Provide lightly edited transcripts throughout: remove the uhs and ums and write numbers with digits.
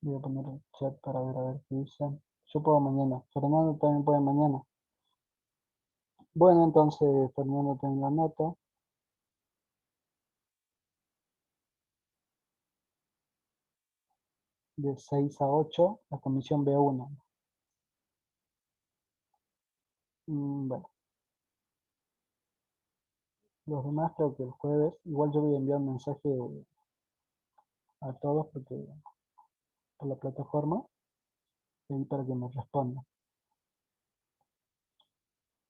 Voy a poner el chat para ver a ver qué dicen. Yo puedo mañana. Fernando también puede mañana. Bueno, entonces Fernando tiene la nota de 6 a 8, la comisión B1. Bueno, los demás creo que el jueves. Igual yo voy a enviar un mensaje a todos porque por la plataforma y para que me respondan.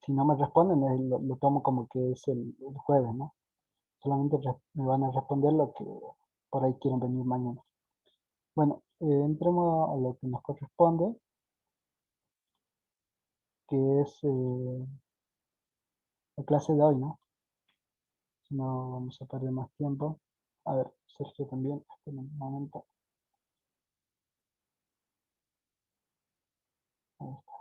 Si no me responden, lo tomo como que es el jueves, ¿no? Solamente me van a responder lo que por ahí quieren venir mañana. Bueno, entremos a lo que nos corresponde, que es la clase de hoy, ¿no? Si no vamos a perder más tiempo. A ver, Sergio también, espera un momento. Ahí está.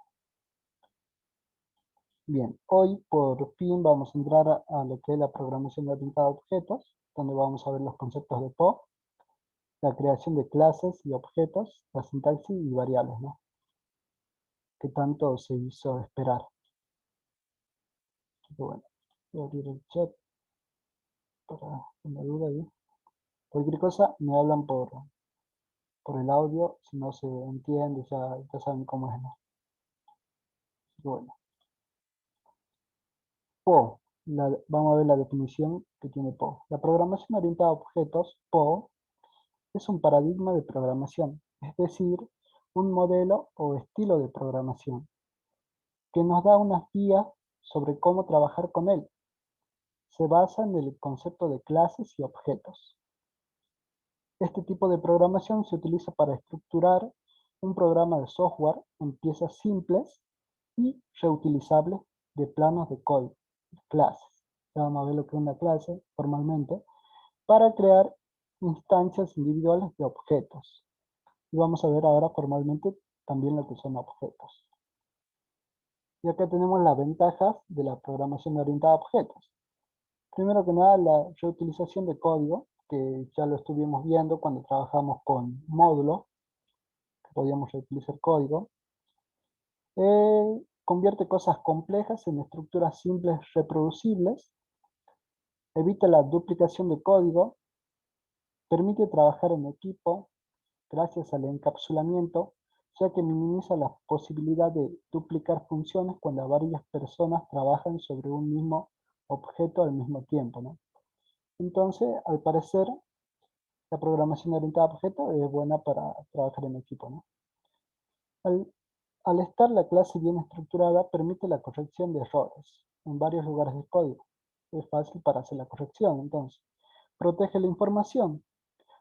Bien, hoy por fin vamos a entrar a lo que es la programación orientada a objetos, donde vamos a ver los conceptos de PO, la creación de clases y objetos, la sintaxis y variables, ¿no? Que tanto se hizo esperar. Así que bueno, voy a abrir el chat para una duda ahí. Cualquier cosa me hablan por el audio, si no se entiende, ya saben cómo es, ¿no? Así que bueno, PO, vamos a ver la definición que tiene PO. La programación orientada a objetos, PO, es un paradigma de programación, es decir, un modelo o estilo de programación, que nos da unas guías sobre cómo trabajar con él. Se basa en el concepto de clases y objetos. Este tipo de programación se utiliza para estructurar un programa de software en piezas simples y reutilizables de planos de código, clases. Ya vamos a ver lo que es una clase formalmente, para crear instancias individuales de objetos. Y vamos a ver ahora formalmente también lo que son objetos. Y acá tenemos las ventajas de la programación orientada a objetos. Primero que nada, la reutilización de código, que ya lo estuvimos viendo cuando trabajamos con módulos, que podíamos reutilizar código. Convierte cosas complejas en estructuras simples reproducibles, evita la duplicación de código, permite trabajar en equipo gracias al encapsulamiento, ya que minimiza la posibilidad de duplicar funciones cuando varias personas trabajan sobre un mismo objeto al mismo tiempo, ¿no? Entonces, al parecer, la programación orientada a objetos es buena para trabajar en equipo, ¿no? Al, al estar la clase bien estructurada, permite la corrección de errores en varios lugares del código. Es fácil para hacer la corrección, entonces. Protege la información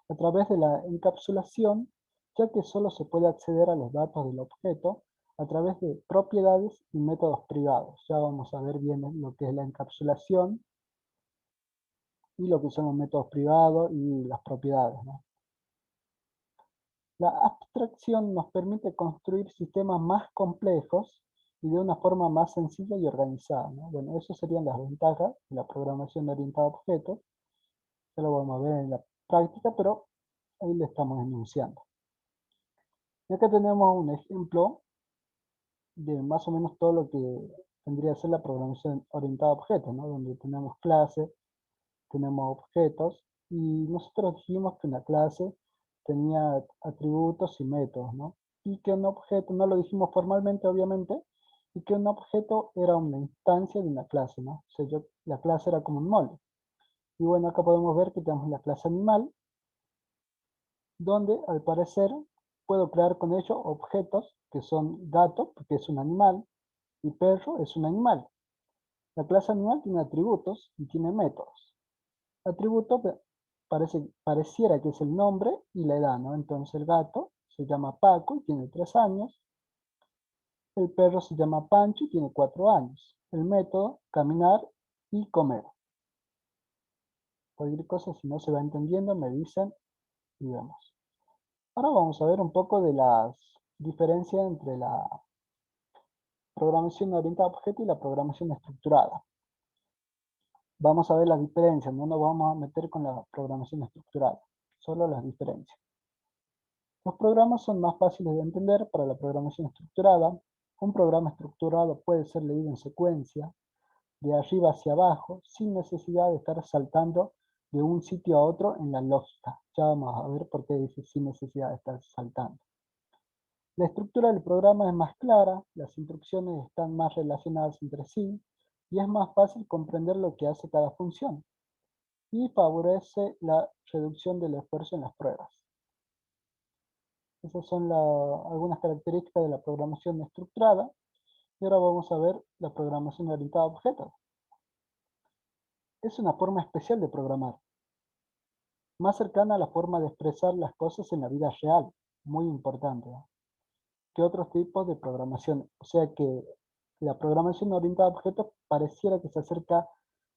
a través de la encapsulación, ya que solo se puede acceder a los datos del objeto a través de propiedades y métodos privados. Ya vamos a ver bien lo que es la encapsulación y lo que son los métodos privados y las propiedades, ¿no? La abstracción nos permite construir sistemas más complejos y de una forma más sencilla y organizada, ¿no? Bueno, esas serían las ventajas de la programación orientada a objetos. Ya lo vamos a ver en la práctica, pero ahí le estamos enunciando. Y acá tenemos un ejemplo de más o menos todo lo que tendría que ser la programación orientada a objetos, ¿no? Donde tenemos clases, tenemos objetos, y nosotros dijimos que una clase tenía atributos y métodos, ¿no? Y que un objeto, no lo dijimos formalmente, obviamente, y que un objeto era una instancia de una clase, ¿no? O sea, la clase era como un molde. Y bueno, acá podemos ver que tenemos la clase animal, donde al parecer puedo crear con ello objetos que son gato, porque es un animal, y perro es un animal. La clase animal tiene atributos y tiene métodos. Atributo pareciera que es el nombre y la edad, ¿no? Entonces el gato se llama Paco y tiene 3 años. El perro se llama Pancho y tiene 4 años. El método, caminar y comer. Cualquier cosa, si no se va entendiendo, me dicen y vemos. Ahora vamos a ver un poco de las diferencias entre la programación orientada a objeto y la programación estructurada. Vamos a ver las diferencias, no nos vamos a meter con la programación estructurada, solo las diferencias. Los programas son más fáciles de entender para la programación estructurada. Un programa estructurado puede ser leído en secuencia, de arriba hacia abajo, sin necesidad de estar saltando de un sitio a otro en la lógica. Ya vamos a ver por qué dice sin necesidad de estar saltando. La estructura del programa es más clara, las instrucciones están más relacionadas entre sí y es más fácil comprender lo que hace cada función y favorece la reducción del esfuerzo en las pruebas. Esas son algunas características de la programación estructurada y ahora vamos a ver la programación orientada a objetos. Es una forma especial de programar, más cercana a la forma de expresar las cosas en la vida real, muy importante, ¿no?, que otros tipos de programación. O sea que la programación orientada a objetos pareciera que se acerca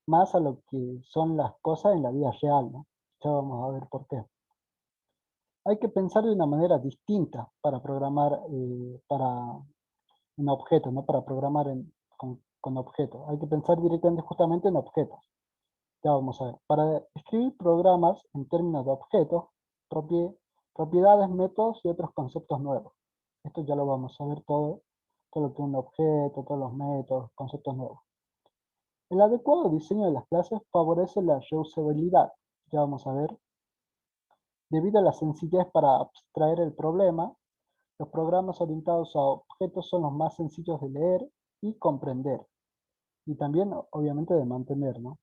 más a lo que son las cosas en la vida real, ¿no? Ya vamos a ver por qué. Hay que pensar de una manera distinta para programar para un objeto, no para programar con objetos. Hay que pensar directamente justamente en objetos. Ya vamos a ver. Para escribir programas en términos de objetos, propiedades, métodos y otros conceptos nuevos. Esto ya lo vamos a ver todo lo que es un objeto, todos los métodos, conceptos nuevos. El adecuado diseño de las clases favorece la reusabilidad. Ya vamos a ver. Debido a la sencillez para abstraer el problema, los programas orientados a objetos son los más sencillos de leer y comprender. Y también, obviamente, de mantener, ¿no?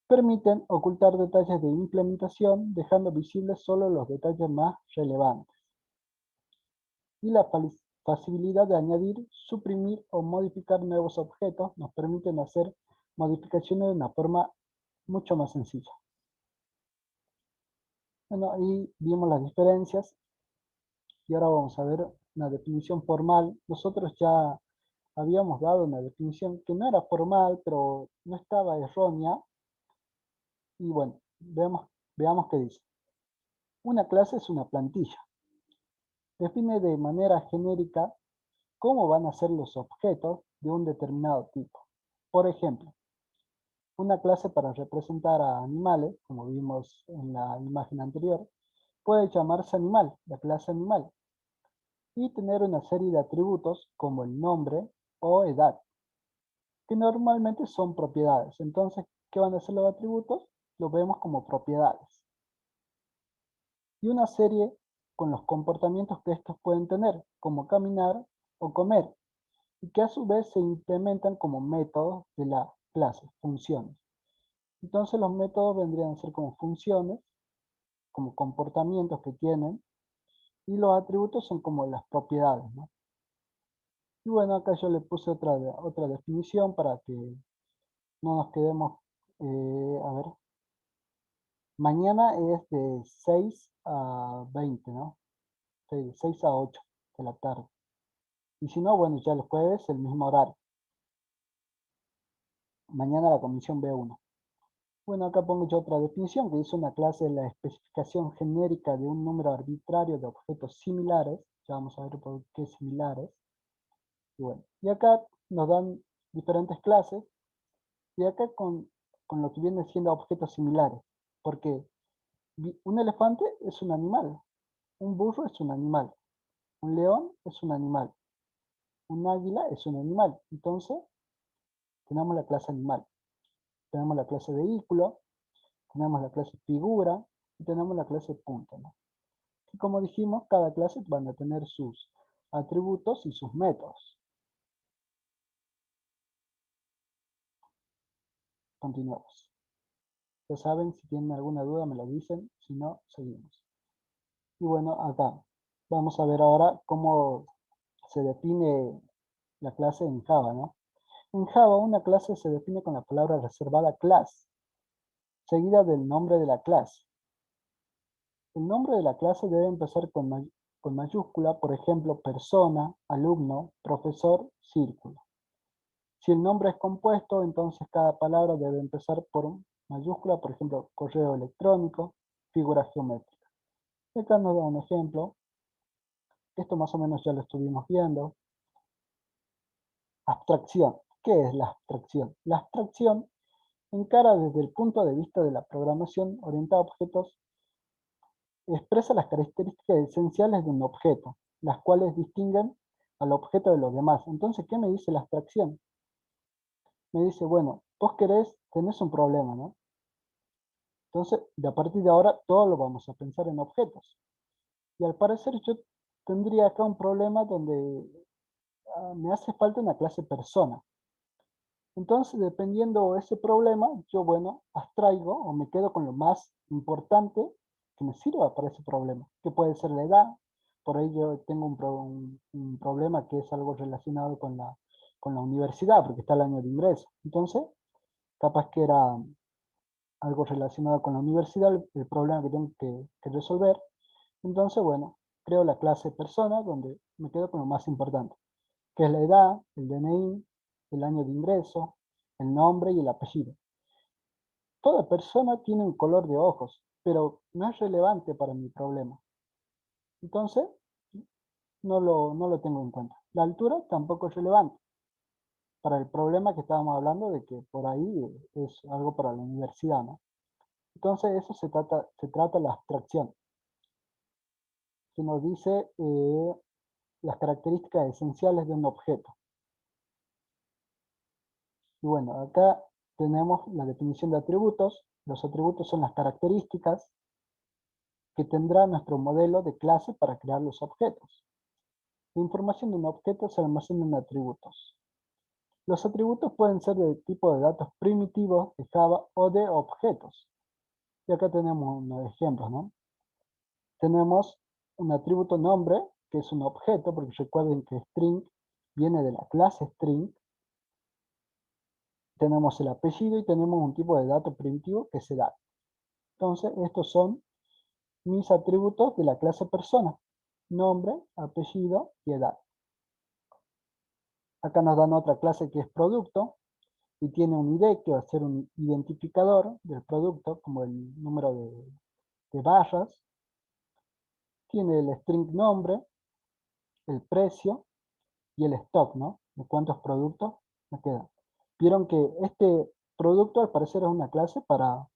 Permiten ocultar detalles de implementación, dejando visibles solo los detalles más relevantes. Y la facilidad de añadir, suprimir o modificar nuevos objetos nos permiten hacer modificaciones de una forma mucho más sencilla. Bueno, ahí vimos las diferencias y ahora vamos a ver una definición formal. Nosotros ya habíamos dado una definición que no era formal, pero no estaba errónea. Y bueno, veamos qué dice. Una clase es una plantilla. Define de manera genérica cómo van a ser los objetos de un determinado tipo. Por ejemplo, una clase para representar a animales, como vimos en la imagen anterior, puede llamarse animal, la clase animal, y tener una serie de atributos como el nombre o edad, que normalmente son propiedades. Entonces, ¿qué van a ser los atributos? Los vemos como propiedades. Y una serie con los comportamientos que estos pueden tener, como caminar o comer, y que a su vez se implementan como métodos de la clase, funciones. Entonces los métodos vendrían a ser como funciones, como comportamientos que tienen, y los atributos son como las propiedades, ¿no? Y bueno, acá yo le puse otra definición para que no nos quedemos, a ver, mañana es de 6 a 20, ¿no? De 6 a 8 de la tarde. Y si no, bueno, ya el jueves el mismo horario. Mañana la comisión B1. Bueno, acá pongo yo otra definición que dice una clase de la especificación genérica de un número arbitrario de objetos similares. Ya vamos a ver por qué similares. Y bueno, y acá nos dan diferentes clases. Y acá con lo que viene siendo objetos similares. Porque un elefante es un animal. Un burro es un animal. Un león es un animal. Un águila es un animal. Entonces, tenemos la clase animal. Tenemos la clase vehículo, tenemos la clase figura y tenemos la clase punto, ¿no? Y como dijimos, cada clase van a tener sus atributos y sus métodos. Continuamos. Ya saben, si tienen alguna duda me lo dicen, si no, seguimos. Y bueno, acá vamos a ver ahora cómo se define la clase en Java, ¿no? En Java una clase se define con la palabra reservada class, seguida del nombre de la clase. El nombre de la clase debe empezar con mayúscula, por ejemplo, persona, alumno, profesor, círculo. Si el nombre es compuesto, entonces cada palabra debe empezar por mayúscula, por ejemplo, correo electrónico, figura geométrica. Acá nos da un ejemplo. Esto más o menos ya lo estuvimos viendo. Abstracción. ¿Qué es la abstracción? La abstracción encara desde el punto de vista de la programación orientada a objetos expresa las características esenciales de un objeto, las cuales distinguen al objeto de los demás. Entonces, ¿qué me dice la abstracción? Me dice, bueno, vos tenés un problema, ¿no? Entonces, a partir de ahora, todo lo vamos a pensar en objetos. Y al parecer yo tendría acá un problema donde me hace falta una clase persona. Entonces, dependiendo de ese problema, yo, bueno, abstraigo o me quedo con lo más importante que me sirva para ese problema, que puede ser la edad. Por ahí yo tengo un problema que es algo relacionado con la universidad, porque está el año de ingreso. Entonces, capaz que era algo relacionado con la universidad, el problema que tengo que resolver. Entonces, bueno, creo la clase persona donde me quedo con lo más importante, que es la edad, el DNI, el año de ingreso, el nombre y el apellido. Toda persona tiene un color de ojos, pero no es relevante para mi problema. Entonces, no lo tengo en cuenta. La altura tampoco es relevante para el problema que estábamos hablando de que por ahí es algo para la universidad, ¿no? Entonces, eso se trata la abstracción, que nos dice las características esenciales de un objeto. Y bueno, acá tenemos la definición de atributos. Los atributos son las características que tendrá nuestro modelo de clase para crear los objetos. La información de un objeto se almacena en atributos. Los atributos pueden ser de tipo de datos primitivos de Java o de objetos. Y acá tenemos unos ejemplos, ¿no? Tenemos un atributo nombre, que es un objeto, porque recuerden que string viene de la clase string. Tenemos el apellido y tenemos un tipo de dato primitivo que es edad. Entonces, estos son mis atributos de la clase persona: nombre, apellido y edad. Acá nos dan otra clase que es producto y tiene un ID que va a ser un identificador del producto, como el número de barras. Tiene el string nombre, el precio y el stock, ¿no? De cuántos productos me quedan. Vieron que este producto al parecer es una clase para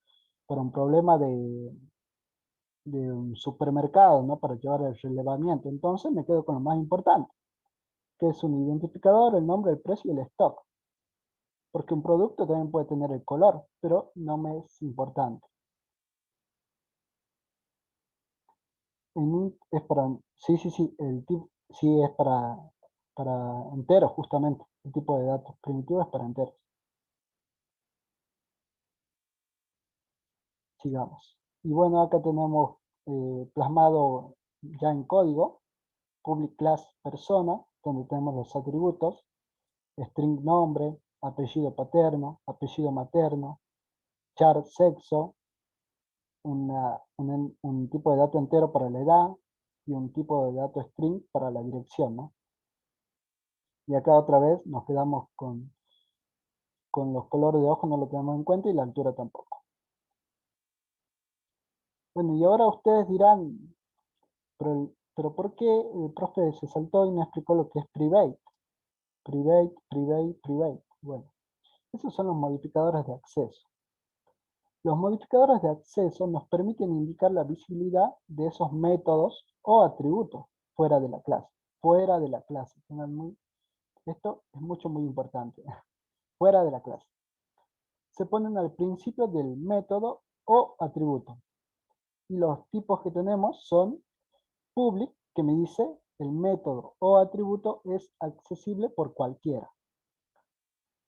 un problema de un supermercado, ¿no? Para llevar el relevamiento. Entonces me quedo con lo más importante, que es un identificador, el nombre, el precio y el stock. Porque un producto también puede tener el color, pero no me es importante. Es para, sí, el tipo, sí es para enteros justamente. El tipo de datos primitivo es para enteros. Sigamos. Y bueno, acá tenemos plasmado ya en código, public class persona, donde tenemos los atributos, string nombre, apellido paterno, apellido materno, char sexo, un tipo de dato entero para la edad y un tipo de dato string para la dirección, ¿no? Y acá otra vez nos quedamos con los colores de ojos, no lo tenemos en cuenta, y la altura tampoco. Bueno, y ahora ustedes dirán, pero ¿por qué el profe se saltó y no explicó lo que es private? Private, private, private. Bueno, esos son los modificadores de acceso. Los modificadores de acceso nos permiten indicar la visibilidad de esos métodos o atributos fuera de la clase. Fuera de la clase. Esto es muy importante. Fuera de la clase. Se ponen al principio del método o atributo. Y los tipos que tenemos son public, que me dice el método o atributo es accesible por cualquiera.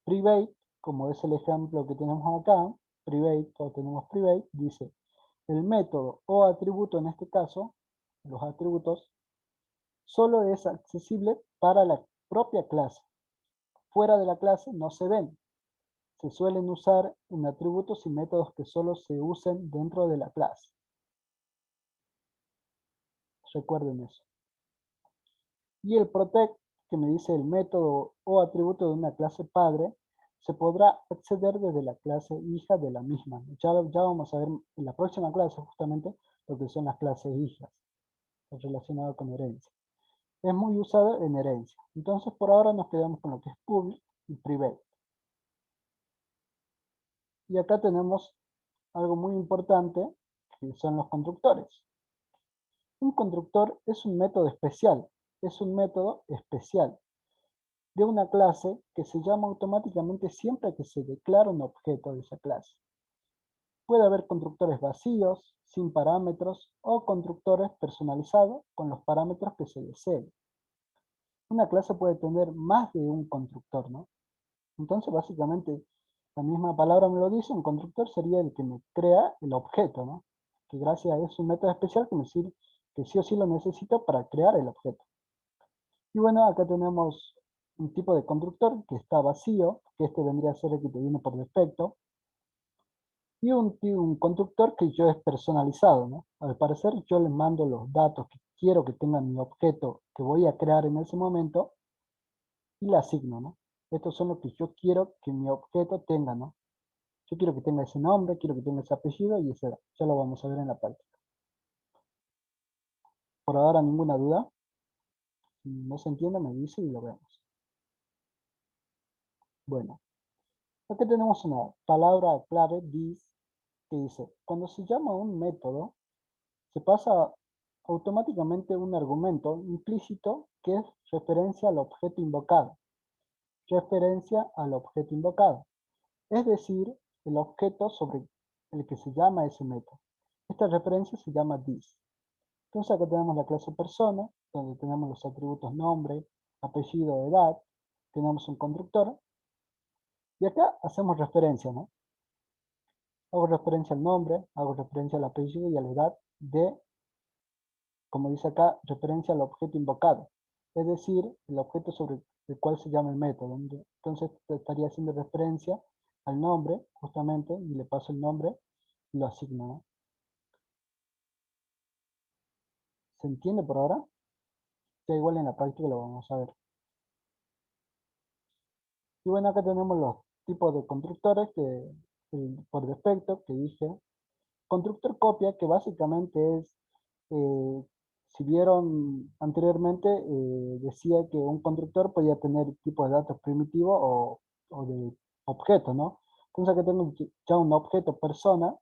Private, como es el ejemplo que tenemos acá, private, o tenemos private, dice el método o atributo, en este caso, los atributos, solo es accesible para la propia clase. Fuera de la clase no se ven. Se suelen usar en atributos y métodos que solo se usen dentro de la clase. Recuerden eso. Y el protect, que me dice el método o atributo de una clase padre, se podrá acceder desde la clase hija de la misma. Ya vamos a ver en la próxima clase justamente lo que son las clases hijas relacionadas con herencia. Es muy usado en herencia. Entonces por ahora nos quedamos con lo que es public y private. Y acá tenemos algo muy importante, que son los constructores. Un constructor es un método especial, de una clase que se llama automáticamente siempre que se declara un objeto de esa clase. Puede haber constructores vacíos, sin parámetros, o constructores personalizados con los parámetros que se deseen. Una clase puede tener más de un constructor, ¿no? Entonces, básicamente, la misma palabra me lo dice, un constructor sería el que me crea el objeto, ¿no? Que gracias a eso un método especial que me sirve, que sí o sí lo necesito para crear el objeto. Y bueno, acá tenemos un tipo de constructor que está vacío, que este vendría a ser el que te viene por defecto, y un constructor que yo es personalizado, ¿no? Al parecer yo le mando los datos que quiero que tenga mi objeto que voy a crear en ese momento y le asigno, ¿no? Estos son los que yo quiero que mi objeto tenga, ¿no? Yo quiero que tenga ese nombre, quiero que tenga ese apellido y ese edad. Ya lo vamos a ver en la práctica. Por ahora ninguna duda. Si no se entiende me dice y lo vemos. Bueno, aquí tenemos una palabra clave, this, que dice, cuando se llama un método, se pasa automáticamente un argumento implícito que es referencia al objeto invocado. Referencia al objeto invocado. Es decir, el objeto sobre el que se llama ese método. Esta referencia se llama this. Entonces acá tenemos la clase persona, donde tenemos los atributos nombre, apellido, edad. Tenemos un constructor. Y acá hacemos referencia, ¿no? Hago referencia al nombre, hago referencia al apellido y a la edad de, como dice acá, referencia al objeto invocado. Es decir, el objeto sobre el cual se llama el método. Entonces estaría haciendo referencia al nombre, justamente, y le paso el nombre y lo asigno, ¿no? ¿Se entiende por ahora? Ya igual en la práctica lo vamos a ver. Y bueno, acá tenemos los tipos de constructores que por defecto que dije. Constructor copia, que básicamente es, eh, si vieron anteriormente, decía que un constructor podía tener tipo de datos primitivo o de objeto, ¿no? Entonces acá tengo ya un objeto persona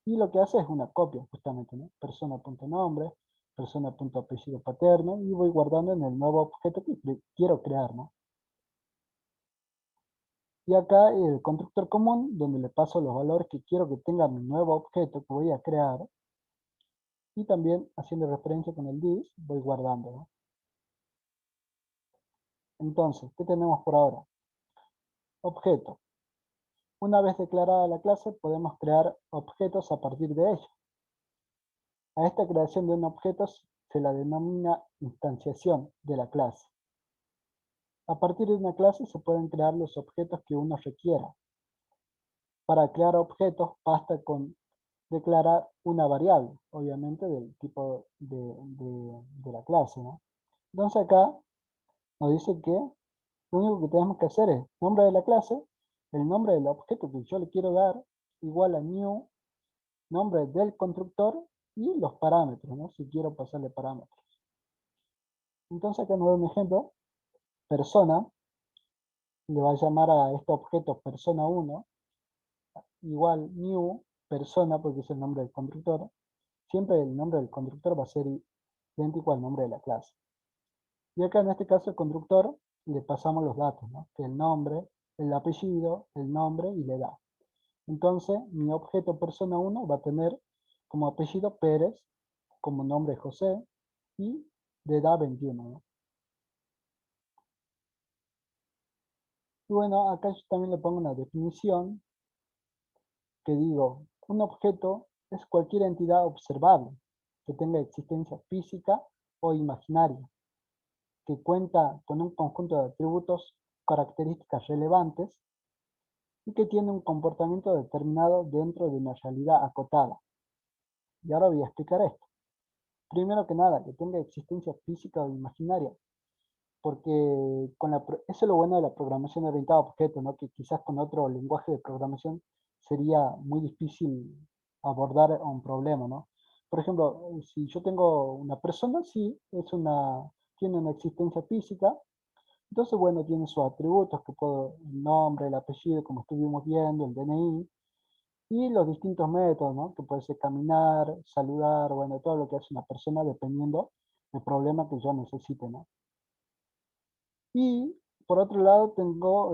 y lo que hace es una copia justamente, ¿no? Persona.nombre, persona.apellido paterno y voy guardando en el nuevo objeto que quiero crear, ¿no? Y acá el constructor común, donde le paso los valores que quiero que tenga mi nuevo objeto que voy a crear. Y también haciendo referencia con el this, voy guardando, ¿no? Entonces, ¿qué tenemos por ahora? Objeto. Una vez declarada la clase, podemos crear objetos a partir de ella. A esta creación de un objeto se la denomina instanciación de la clase. A partir de una clase se pueden crear los objetos que uno requiera. Para crear objetos basta con declarar una variable, obviamente del tipo de la clase, ¿no? Entonces acá nos dice que lo único que tenemos que hacer es nombre de la clase, el nombre del objeto que yo le quiero dar, igual a new, nombre del constructor y los parámetros, ¿no? Si quiero pasarle parámetros. Entonces acá nos da un ejemplo, persona, le va a llamar a este objeto persona 1, igual new, persona, porque es el nombre del constructor. Siempre el nombre del constructor va a ser idéntico al nombre de la clase. Y acá en este caso el constructor le pasamos los datos, ¿no? Que el nombre, el apellido, el nombre y la edad. Entonces mi objeto persona 1 va a tener como apellido Pérez, como nombre José y de edad 21, ¿no? Y bueno, acá yo también le pongo una definición que digo, un objeto es cualquier entidad observable que tenga existencia física o imaginaria, que cuenta con un conjunto de atributos, características relevantes y que tiene un comportamiento determinado dentro de una realidad acotada. Y ahora voy a explicar esto. Primero que nada, que tenga existencia física o imaginaria, porque eso es lo bueno de la programación orientada a objetos, ¿no? Que quizás con otro lenguaje de programación sería muy difícil abordar un problema, ¿no? Por ejemplo, si yo tengo una persona, sí, tiene una existencia física, entonces, bueno, tiene sus atributos, que puedo, el nombre, el apellido, como estuvimos viendo, el DNI, Y los distintos métodos, ¿no? Que puede ser caminar, saludar, bueno, todo lo que hace una persona dependiendo del problema que yo necesite, ¿no? Y por otro lado tengo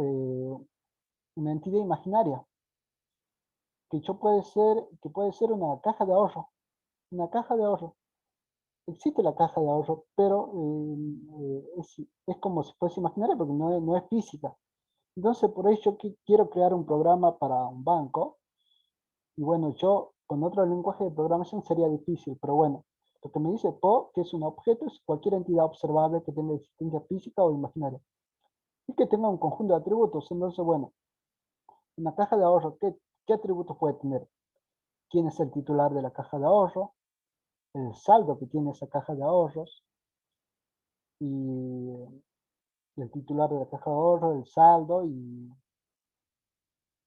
una entidad imaginaria, que puede ser una caja de ahorro, una caja de ahorro. Existe la caja de ahorro, pero es como si fuese imaginaria porque no es física. Entonces, por ello quiero crear un programa para un banco. Y bueno, yo con otro lenguaje de programación sería difícil, pero bueno, lo que me dice PO, que es un objeto, es cualquier entidad observable que tenga existencia física o imaginaria. Y que tenga un conjunto de atributos. Entonces, bueno, una caja de ahorro, ¿qué atributos puede tener? ¿Quién es el titular de la caja de ahorro? El saldo que tiene esa caja de ahorros. Y el titular de la caja de ahorro, el saldo y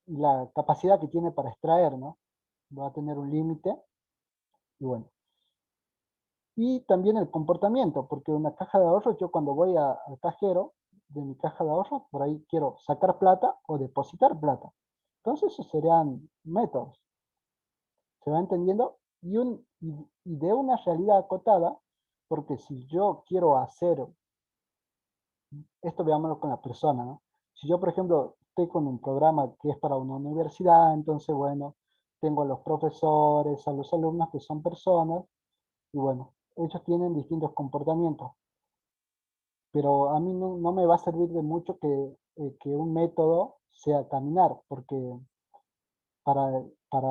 la capacidad que tiene para extraer, ¿no? Va a tener un límite. Y bueno, y también el comportamiento, porque una caja de ahorros, yo cuando voy al cajero de mi caja de ahorros, por ahí quiero sacar plata o depositar plata. Entonces esos serían métodos, ¿se va entendiendo? Y de una realidad acotada, porque si yo quiero hacer, esto veámoslo con la persona, ¿no? Si yo, por ejemplo, estoy con un programa que es para una universidad, entonces, bueno, tengo a los profesores, a los alumnos que son personas, y bueno, ellos tienen distintos comportamientos. Pero a mí no me va a servir de mucho que un método sea caminar, porque para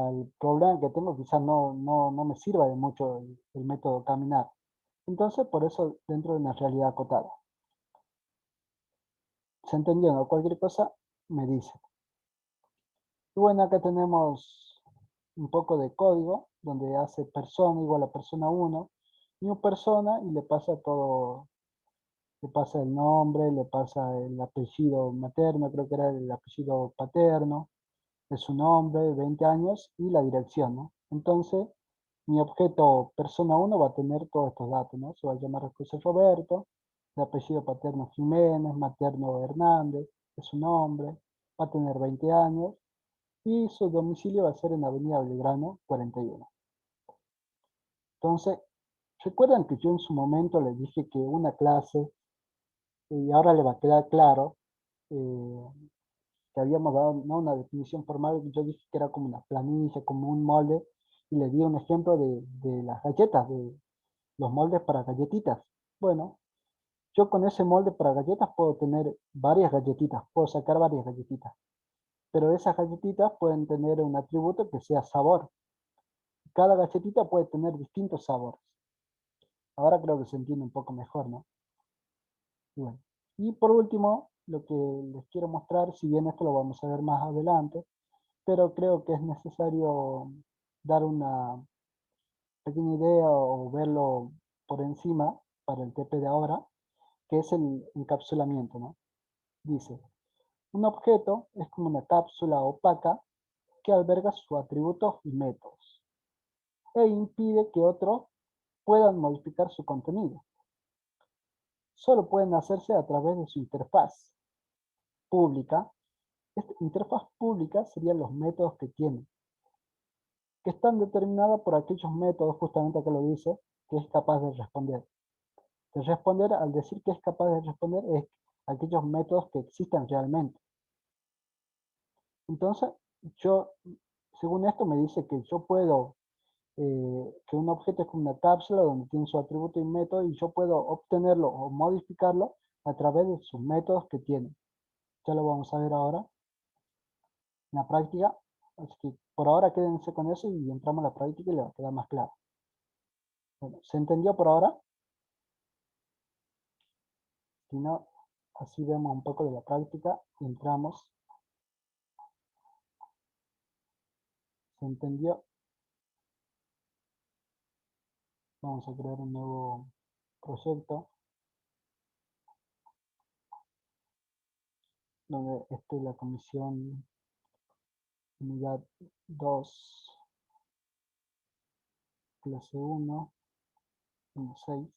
el problema que tengo quizás no me sirva de mucho el método caminar. Entonces, por eso dentro de una realidad acotada. ¿Se entendió? ¿No? Cualquier cosa me dice. Y bueno, acá tenemos un poco de código, donde hace persona igual a persona uno y un persona y le pasa todo. Le pasa el nombre, le pasa el apellido materno, creo que era el apellido paterno, es su nombre, 20 años y la dirección, ¿no? Entonces, mi objeto persona uno va a tener todos estos datos, ¿no? Se va a llamar José Roberto, el apellido paterno Jiménez, materno Hernández, es su nombre, va a tener 20 años y su domicilio va a ser en Avenida Belgrano 41. Entonces, ¿recuerdan que yo en su momento les dije que una clase, y ahora le va a quedar claro, eh, que habíamos dado, ¿no? Una definición formal, yo dije que era como una planilla, como un molde, y le di un ejemplo de las galletas, de los moldes para galletitas. Bueno, yo con ese molde para galletas puedo tener varias galletitas, puedo sacar varias galletitas, pero esas galletitas pueden tener un atributo que sea sabor. Cada galletita puede tener distintos sabores. Ahora creo que se entiende un poco mejor, ¿no? Y bueno, y por último, lo que les quiero mostrar, si bien esto lo vamos a ver más adelante, pero creo que es necesario dar una pequeña idea o verlo por encima para el TP de ahora, que es el encapsulamiento, ¿no? Dice, un objeto es como una cápsula opaca que alberga sus atributos y métodos e impide que otros puedan modificar su contenido. Solo pueden hacerse a través de su interfaz pública. Esta interfaz pública serían los métodos que tiene, que están determinadas por aquellos métodos, justamente que lo dice, que es capaz de responder. De responder, al decir que es capaz de responder, es aquellos métodos que existen realmente. Entonces, yo, según esto, me dice que yo puedo, que un objeto es como una cápsula donde tiene su atributo y método, y yo puedo obtenerlo o modificarlo a través de sus métodos que tiene. Ya lo vamos a ver ahora en la práctica. Así que por ahora quédense con eso y entramos a la práctica y le va a quedar más claro. Bueno, ¿se entendió por ahora? Si no, así vemos un poco de la práctica y entramos. ¿Se entendió? Vamos a crear un nuevo proyecto donde esté la comisión unidad 2 clase 1 6.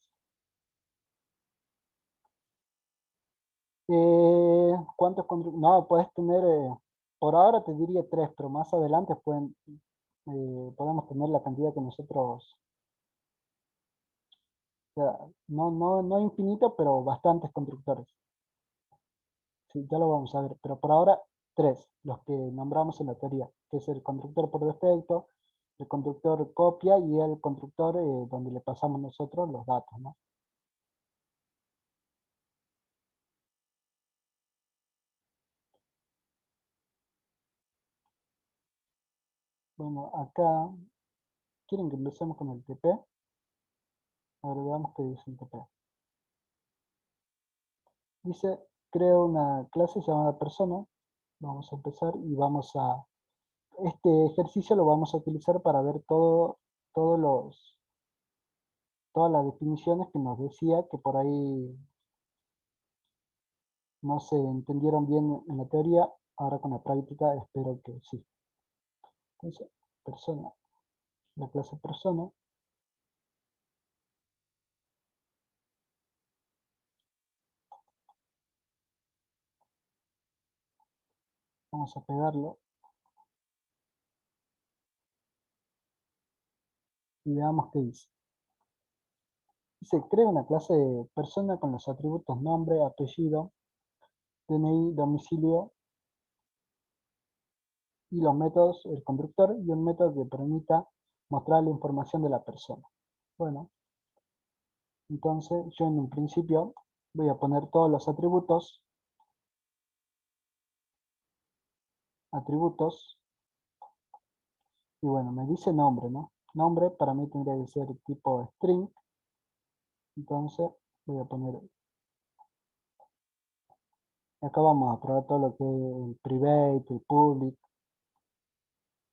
¿Cuántos contribuyentes? No, puedes tener Por ahora te diría 3, pero más adelante podemos tener la cantidad que nosotros, o sea, no infinito, pero bastantes constructores. Sí, ya lo vamos a ver, pero por ahora 3, los que nombramos en la teoría, que es el constructor por defecto, el constructor copia y el constructor donde le pasamos nosotros los datos, ¿no? Bueno, acá, ¿quieren que empecemos con el TP? Ahora veamos qué dice el TP. Dice, creo una clase llamada persona. Vamos a empezar y este ejercicio lo vamos a utilizar para ver todos todas las definiciones que nos decía que por ahí no se entendieron bien en la teoría. Ahora con la práctica espero que sí. Entonces, persona, la clase persona, vamos a pegarlo y veamos qué dice. Dice, crea una clase de persona con los atributos nombre, apellido, DNI, domicilio y los métodos, el constructor y un método que permita mostrar la información de la persona. Bueno, entonces yo en un principio voy a poner todos los atributos, y bueno, me dice nombre, ¿no? Nombre para mí tendría que ser tipo string, entonces voy a poner, acá vamos a probar todo lo que es el private, el public,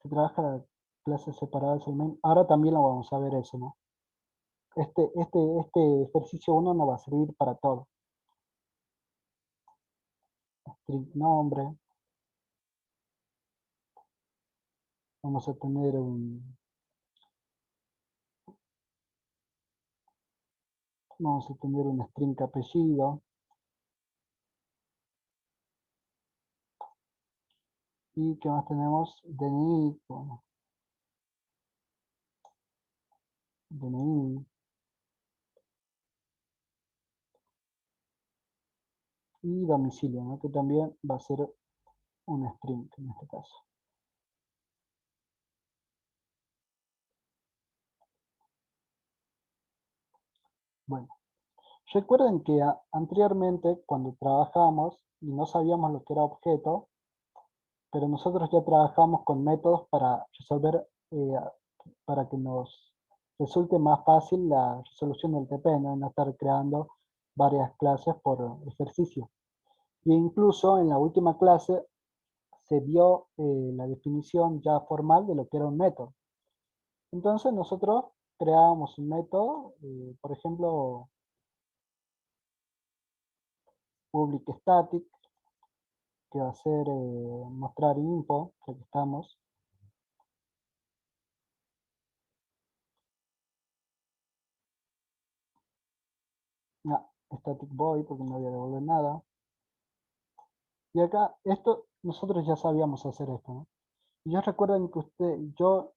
se trabaja la clases separadas, el main, ahora también lo vamos a ver eso, ¿no? Este ejercicio 1 no va a servir para todo. String nombre, vamos a tener un string apellido, y ¿qué más tenemos? DNI, bueno, DNI, y domicilio, ¿no? Que también va a ser un string en este caso. Bueno, recuerden que anteriormente cuando trabajamos y no sabíamos lo que era objeto, pero nosotros ya trabajamos con métodos para resolver, para que nos resulte más fácil la resolución del TP, ¿no? No estar creando varias clases por ejercicio. E incluso en la última clase se vio la definición ya formal de lo que era un método. Entonces nosotros creábamos un método, por ejemplo, public static, que va a ser mostrar info, que aquí estamos. No, static void, porque no voy a devolver nada. Y acá, nosotros ya sabíamos hacer esto, ¿no? Y recuerden que yo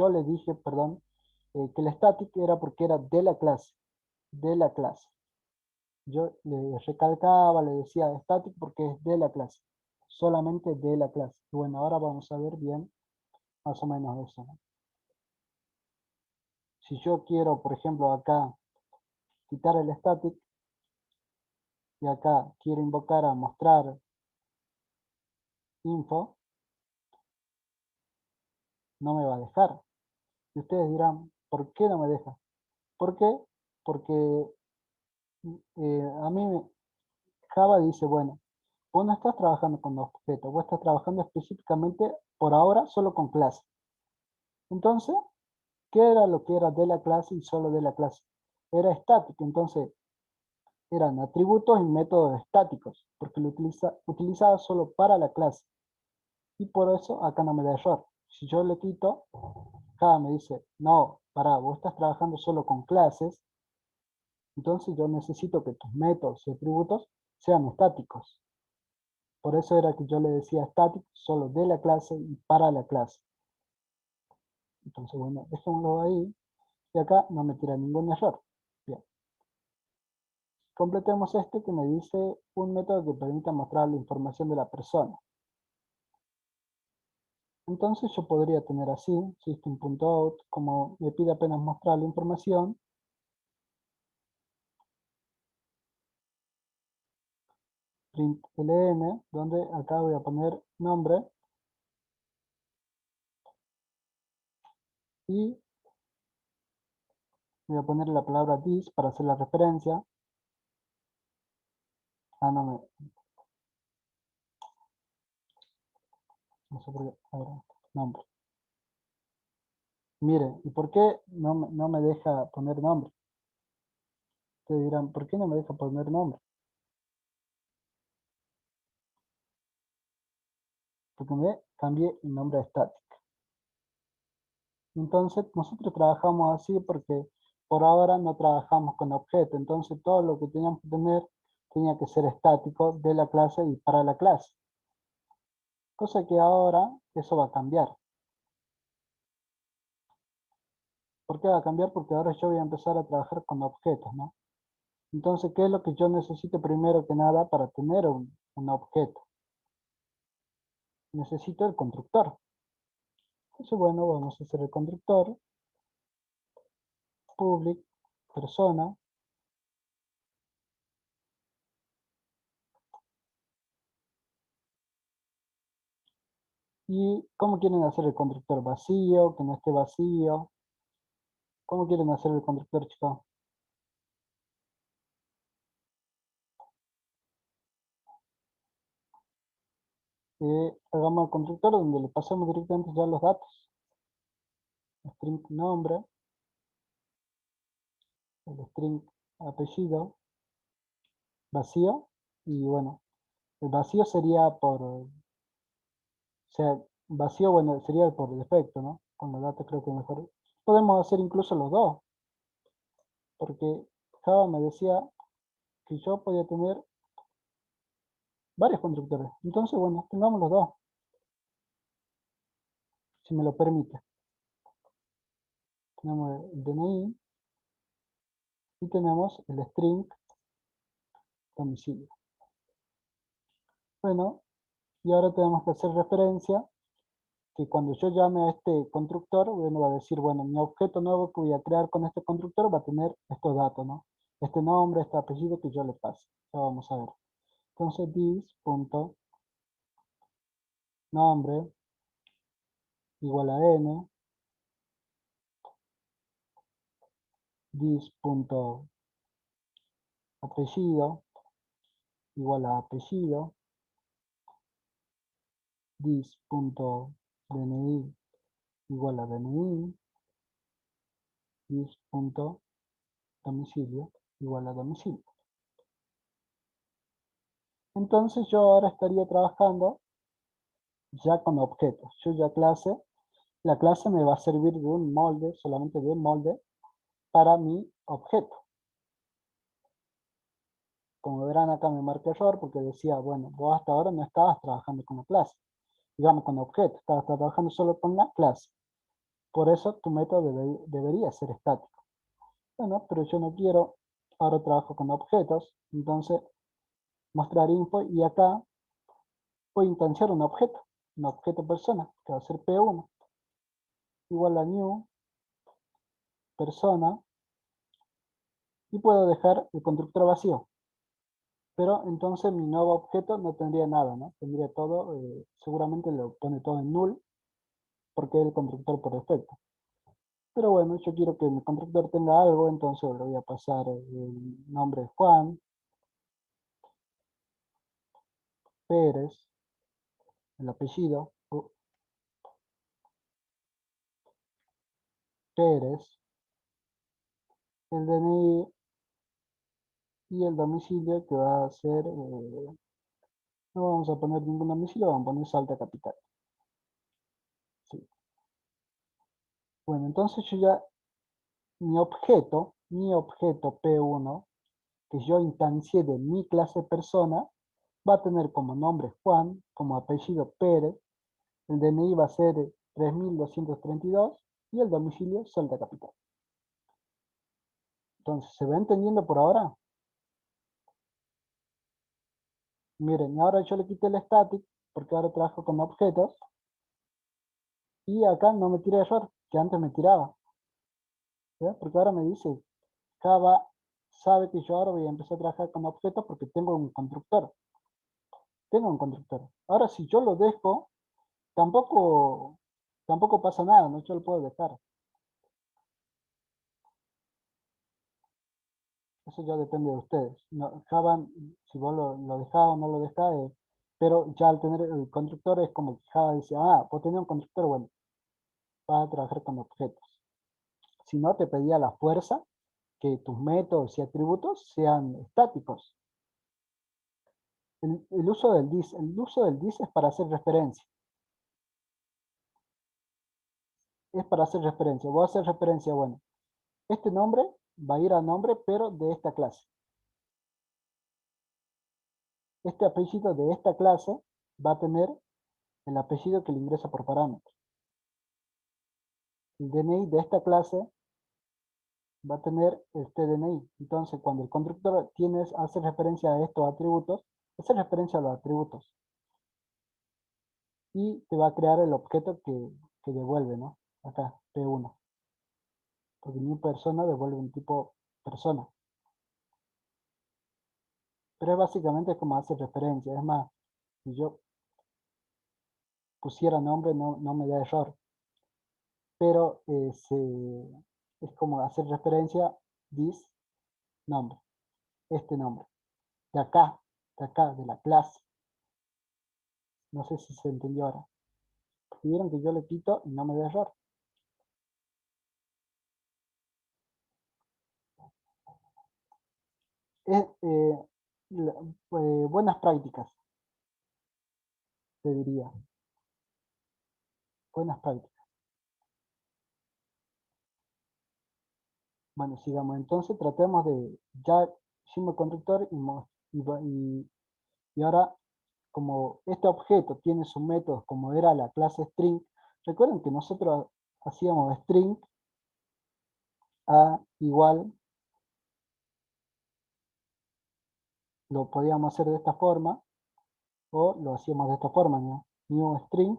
le dije, perdón, que el static era porque era de la clase. Yo le recalcaba, le decía static porque es de la clase, solamente de la clase. Y bueno, ahora vamos a ver bien más o menos eso, ¿no? Si yo quiero, por ejemplo, acá quitar el static y acá quiero invocar a mostrar info, no me va a dejar. Y ustedes dirán, ¿por qué no me deja? ¿Por qué? Porque a mí Java dice, bueno, vos no estás trabajando con objetos, vos estás trabajando específicamente por ahora solo con clases. Entonces, ¿qué era lo que era de la clase y solo de la clase? Era estático, entonces eran atributos y métodos estáticos, porque lo utilizaba solo para la clase. Y por eso acá no me da error. Si yo le quito, acá me dice, no, pará, vos estás trabajando solo con clases, entonces yo necesito que tus métodos y atributos sean estáticos. Por eso era que yo le decía static solo de la clase y para la clase. Entonces, bueno, dejémoslo ahí. Y acá no me tira ningún error. Bien. Completemos este que me dice un método que permita mostrar la información de la persona. Entonces yo podría tener así, system.out, como me pide apenas mostrar la información, println, donde acá voy a poner nombre y voy a poner la palabra this para hacer la referencia. Ah, no sé por qué, ahora, nombre. Miren, ¿y por qué no me deja poner nombre? Ustedes dirán, ¿por qué no me deja poner nombre? Porque me cambié el nombre a static. Entonces, nosotros trabajamos así porque por ahora no trabajamos con objetos. Entonces, todo lo que teníamos que tener tenía que ser estático de la clase y para la clase. Cosa que ahora eso va a cambiar. ¿Por qué va a cambiar? Porque ahora yo voy a empezar a trabajar con objetos, ¿no? Entonces, ¿qué es lo que yo necesito primero que nada para tener un objeto? Necesito el constructor. Entonces, bueno, vamos a hacer el constructor, public, persona, y ¿cómo quieren hacer el constructor? ¿Vacío? ¿Que no esté vacío? ¿Cómo quieren hacer el constructor, chicos? Hagamos el constructor donde le pasemos directamente ya los datos. String nombre, el string apellido, vacío, y bueno, el vacío sería o sea, vacío, bueno, sería por defecto, ¿no? Con los datos creo que mejor. Podemos hacer incluso los dos, porque Java me decía que yo podía tener varios constructores. Entonces, bueno, tengamos los dos, si me lo permite. Tenemos el DNI y tenemos el string domicilio. Bueno, y ahora tenemos que hacer referencia que cuando yo llame a este constructor, bueno, va a decir, bueno, mi objeto nuevo que voy a crear con este constructor va a tener estos datos, ¿no? Este nombre, este apellido que yo le pase. Ya vamos a ver. Entonces, this.nombre igual a n, this.apellido igual a apellido, this.dni igual a dni, this.domicilio igual a domicilio. Entonces yo ahora estaría trabajando ya con objetos. Yo ya la clase me va a servir de un molde, solamente de un molde, para mi objeto. Como verán acá me marca error porque decía, bueno, vos hasta ahora no estabas trabajando con la clase, digamos con objetos, estabas trabajando solo con la clase. Por eso tu método debería ser estático. Bueno, pero yo no quiero, ahora trabajo con objetos, entonces mostrar info y acá voy a instanciar un objeto persona, que va a ser P1, igual a new persona, y puedo dejar el constructor vacío. Pero entonces mi nuevo objeto no tendría nada, ¿no? Tendría todo, seguramente lo pone todo en null, porque es el constructor por defecto. Pero bueno, yo quiero que mi constructor tenga algo, entonces le voy a pasar el nombre Juan, Pérez, el apellido, Pérez, el DNI y el domicilio que va a ser, no vamos a poner ningún domicilio, vamos a poner Salta Capital. Sí. Bueno, entonces yo ya, mi objeto P1, que yo instancié de mi clase persona, va a tener como nombre Juan, como apellido Pérez, el DNI va a ser 3232 y el domicilio Salta Capital. Entonces, ¿se va entendiendo por ahora? Miren, ahora yo le quité el static porque ahora trabajo con objetos y acá no me tira error, que antes me tiraba. ¿Ve? Porque ahora me dice, Java sabe que yo ahora voy a empezar a trabajar con objetos porque tengo un constructor. Tengo un constructor. Ahora si yo lo dejo, tampoco pasa nada, ¿no? Yo lo puedo dejar. Eso ya depende de ustedes. No, Java, si vos lo dejás o no lo dejás, pero ya al tener el constructor es como que Java dice, ah, vos tenés un constructor, bueno, vas a trabajar con objetos. Si no, te pedía la fuerza que tus métodos y atributos sean estáticos. El uso del this. El uso del this es para hacer referencia. Es para hacer referencia. Voy a hacer referencia, bueno, este nombre va a ir a nombre, pero de esta clase. Este apellido de esta clase va a tener el apellido que le ingresa por parámetro. El DNI de esta clase va a tener este DNI. Entonces, cuando el constructor hace referencia a estos atributos, hace referencia a los atributos. Y te va a crear el objeto que devuelve, ¿no? Acá, P1. Porque new persona devuelve un tipo persona. Pero es básicamente como hace referencia. Es más, si yo pusiera nombre no me da error. Pero es como hacer referencia this nombre. Este nombre. De acá, de la clase. No sé si se entendió ahora. Si vieron que yo le quito y no me da error. Es, buenas prácticas, te diría. Buenas prácticas. Bueno, sigamos. Entonces tratemos de, ya hicimos constructor y ahora, como este objeto tiene sus métodos, como era la clase string, recuerden que nosotros hacíamos string a igual, lo podíamos hacer de esta forma, o lo hacíamos de esta forma, ¿no? New string.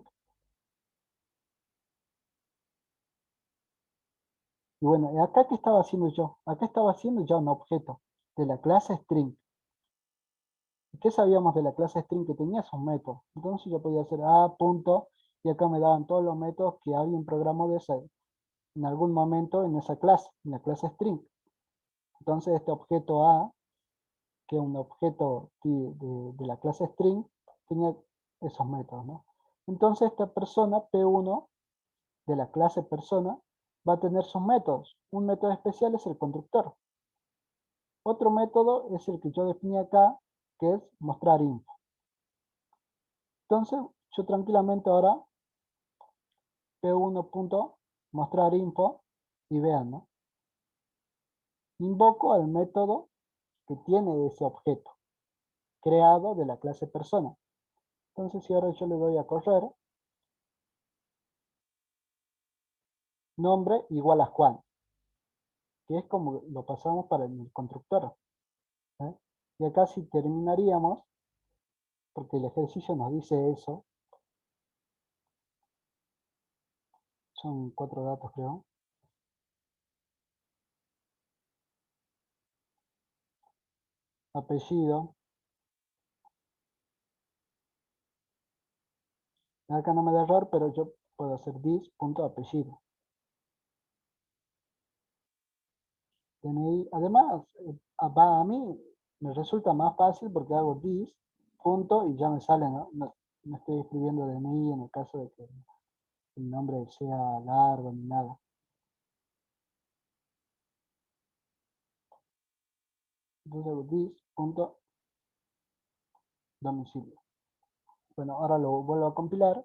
Y bueno, acá ¿qué estaba haciendo yo? Acá estaba haciendo ya un objeto de la clase string. ¿Y qué sabíamos de la clase string? Que tenía sus métodos. Entonces yo podía hacer a punto y acá me daban todos los métodos que alguien programó en algún momento en esa clase, en la clase string. Entonces este objeto A, que es un objeto de la clase string, tenía esos métodos, ¿no? Entonces esta persona, P1, de la clase persona, va a tener sus métodos. Un método especial es el constructor. Otro método es el que yo definí acá, que es mostrar info. Entonces, yo tranquilamente ahora P1.mostrar info y vean, ¿no? Invoco al método que tiene ese objeto creado de la clase persona. Entonces, si ahora yo le doy a correr, nombre igual a Juan, que es como lo pasamos para el constructor. ¿Eh? Y acá si terminaríamos, porque el ejercicio nos dice eso, son 4 datos creo. Apellido. Acá no me da error, pero yo puedo hacer this.apellido. DNI. Además, a mí me resulta más fácil porque hago this, punto, y ya me sale, ¿no? No estoy escribiendo DNI en el caso de que el nombre sea largo ni nada. Entonces hago this, punto, domicilio. Bueno, ahora lo vuelvo a compilar.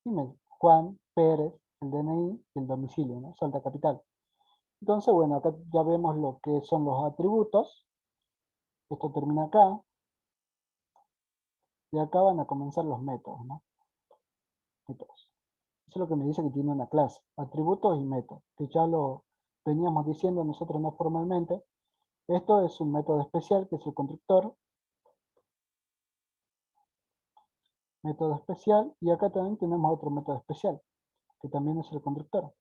Y Juan Pérez, el DNI y el domicilio, ¿no? Salta Capital. Entonces, bueno, acá ya vemos lo que son los atributos. Esto termina acá. Y acá van a comenzar los métodos, ¿no? Métodos. Eso es lo que me dice que tiene una clase. Atributos y métodos, que ya lo veníamos diciendo nosotros no formalmente. Esto es un método especial, que es el constructor. Método especial. Y acá también tenemos otro método especial, que también es el constructor.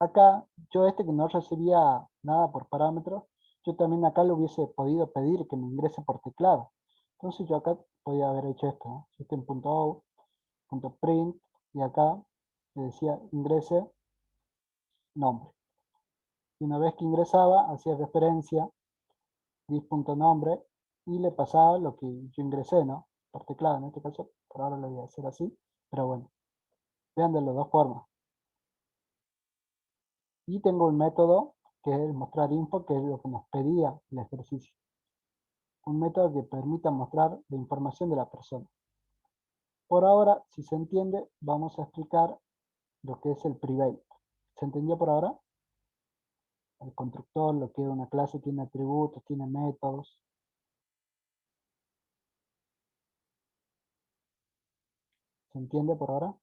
Acá, yo que no recibía nada por parámetros, yo también acá le hubiese podido pedir que me ingrese por teclado. Entonces yo acá podía haber hecho esto, ¿no? System.out.print, y acá le decía ingrese nombre. Y una vez que ingresaba, hacía referencia dis.nombre y le pasaba lo que yo ingresé, ¿no? Por teclado, en este caso, por ahora lo voy a hacer así, pero bueno, vean de las dos formas. Y tengo un método que es el mostrar info, que es lo que nos pedía el ejercicio. Un método que permita mostrar la información de la persona. Por ahora, si se entiende, vamos a explicar lo que es el private. ¿Se entendió por ahora? El constructor, lo que es una clase, tiene atributos, tiene métodos. ¿Se entiende por ahora?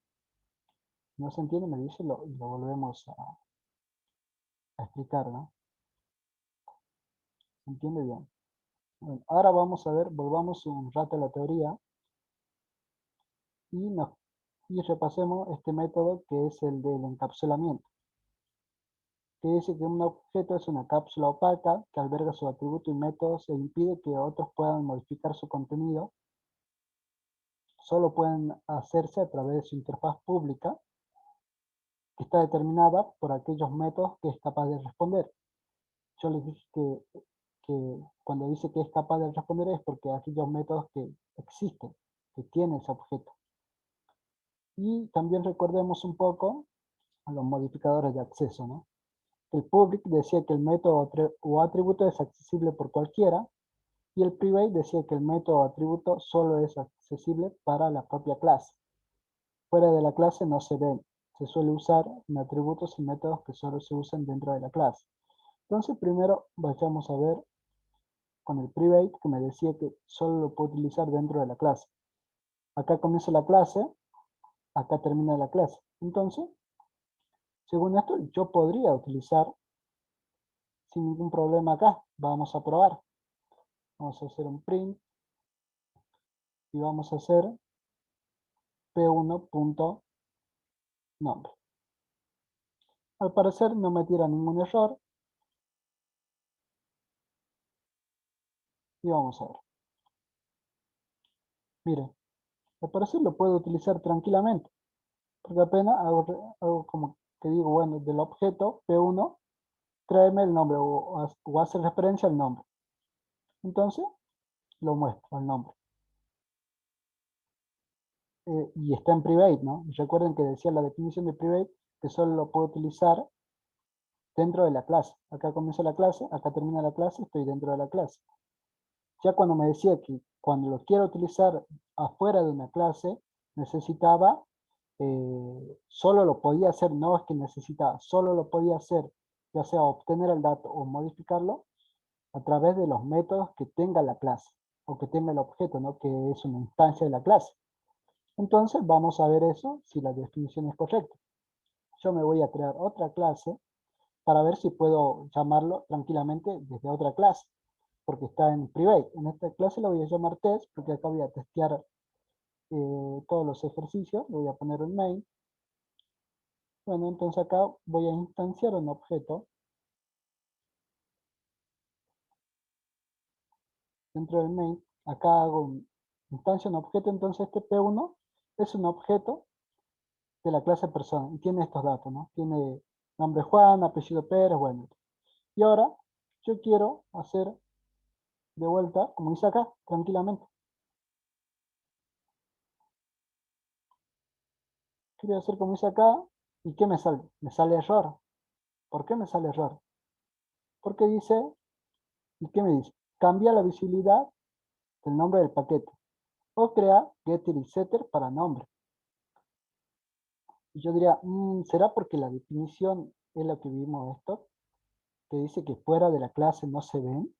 No se entiende, me dice y lo volvemos a explicar, ¿no? ¿Se entiende bien? Bueno, ahora vamos a ver, volvamos un rato a la teoría y repasemos este método que es el del encapsulamiento, que dice que un objeto es una cápsula opaca que alberga sus atributos y métodos e impide que otros puedan modificar su contenido. Solo pueden hacerse a través de su interfaz pública, que está determinada por aquellos métodos que es capaz de responder. Yo les dije que cuando dice que es capaz de responder es porque aquellos métodos que existen, que tiene ese objeto. Y también recordemos un poco a los modificadores de acceso, ¿no? El public decía que el método o atributo es accesible por cualquiera, y el private decía que el método o atributo solo es accesible para la propia clase. Fuera de la clase no se ven. Se suele usar en atributos y métodos que solo se usan dentro de la clase. Entonces primero vayamos a ver con el private, que me decía que solo lo puedo utilizar dentro de la clase. Acá comienza la clase, acá termina la clase. Entonces, según esto, yo podría utilizar sin ningún problema acá. Vamos a probar. Vamos a hacer un print y vamos a hacer p1.nombre. Al parecer no me tira ningún error y vamos a ver. Miren, al parecer lo puedo utilizar tranquilamente, porque apenas hago como que digo, bueno, del objeto p1, tráeme el nombre o hace referencia al nombre. Entonces, lo muestro, el nombre. Y está en private, ¿no? Recuerden que decía la definición de private que solo lo puedo utilizar dentro de la clase. Acá comienza la clase, acá termina la clase, estoy dentro de la clase. Ya cuando me decía que cuando lo quiero utilizar afuera de una clase, necesitaba, solo lo podía hacer, no es que necesitaba, solo lo podía hacer, ya sea obtener el dato o modificarlo, a través de los métodos que tenga la clase, o que tenga el objeto, ¿no? Que es una instancia de la clase. Entonces vamos a ver eso, si la definición es correcta. Yo me voy a crear otra clase para ver si puedo llamarlo tranquilamente desde otra clase, porque está en private. En esta clase lo voy a llamar test, porque acá voy a testear todos los ejercicios. Lo voy a poner en main. Bueno, entonces acá voy a instanciar un objeto. Dentro del main, acá hago instancia un objeto, entonces este P1 es un objeto de la clase persona y tiene estos datos, ¿no? Tiene nombre Juan, apellido Pérez, bueno. Y ahora yo quiero hacer de vuelta, como dice acá, tranquilamente. Quiero hacer como dice acá, ¿y qué me sale? Me sale error. ¿Por qué me sale error? Porque dice, ¿y qué me dice? Cambia la visibilidad del nombre del paquete. O crea getter y setter para nombre. Y yo diría, ¿será porque la definición es lo que vimos esto? que dice que fuera de la clase no se ven.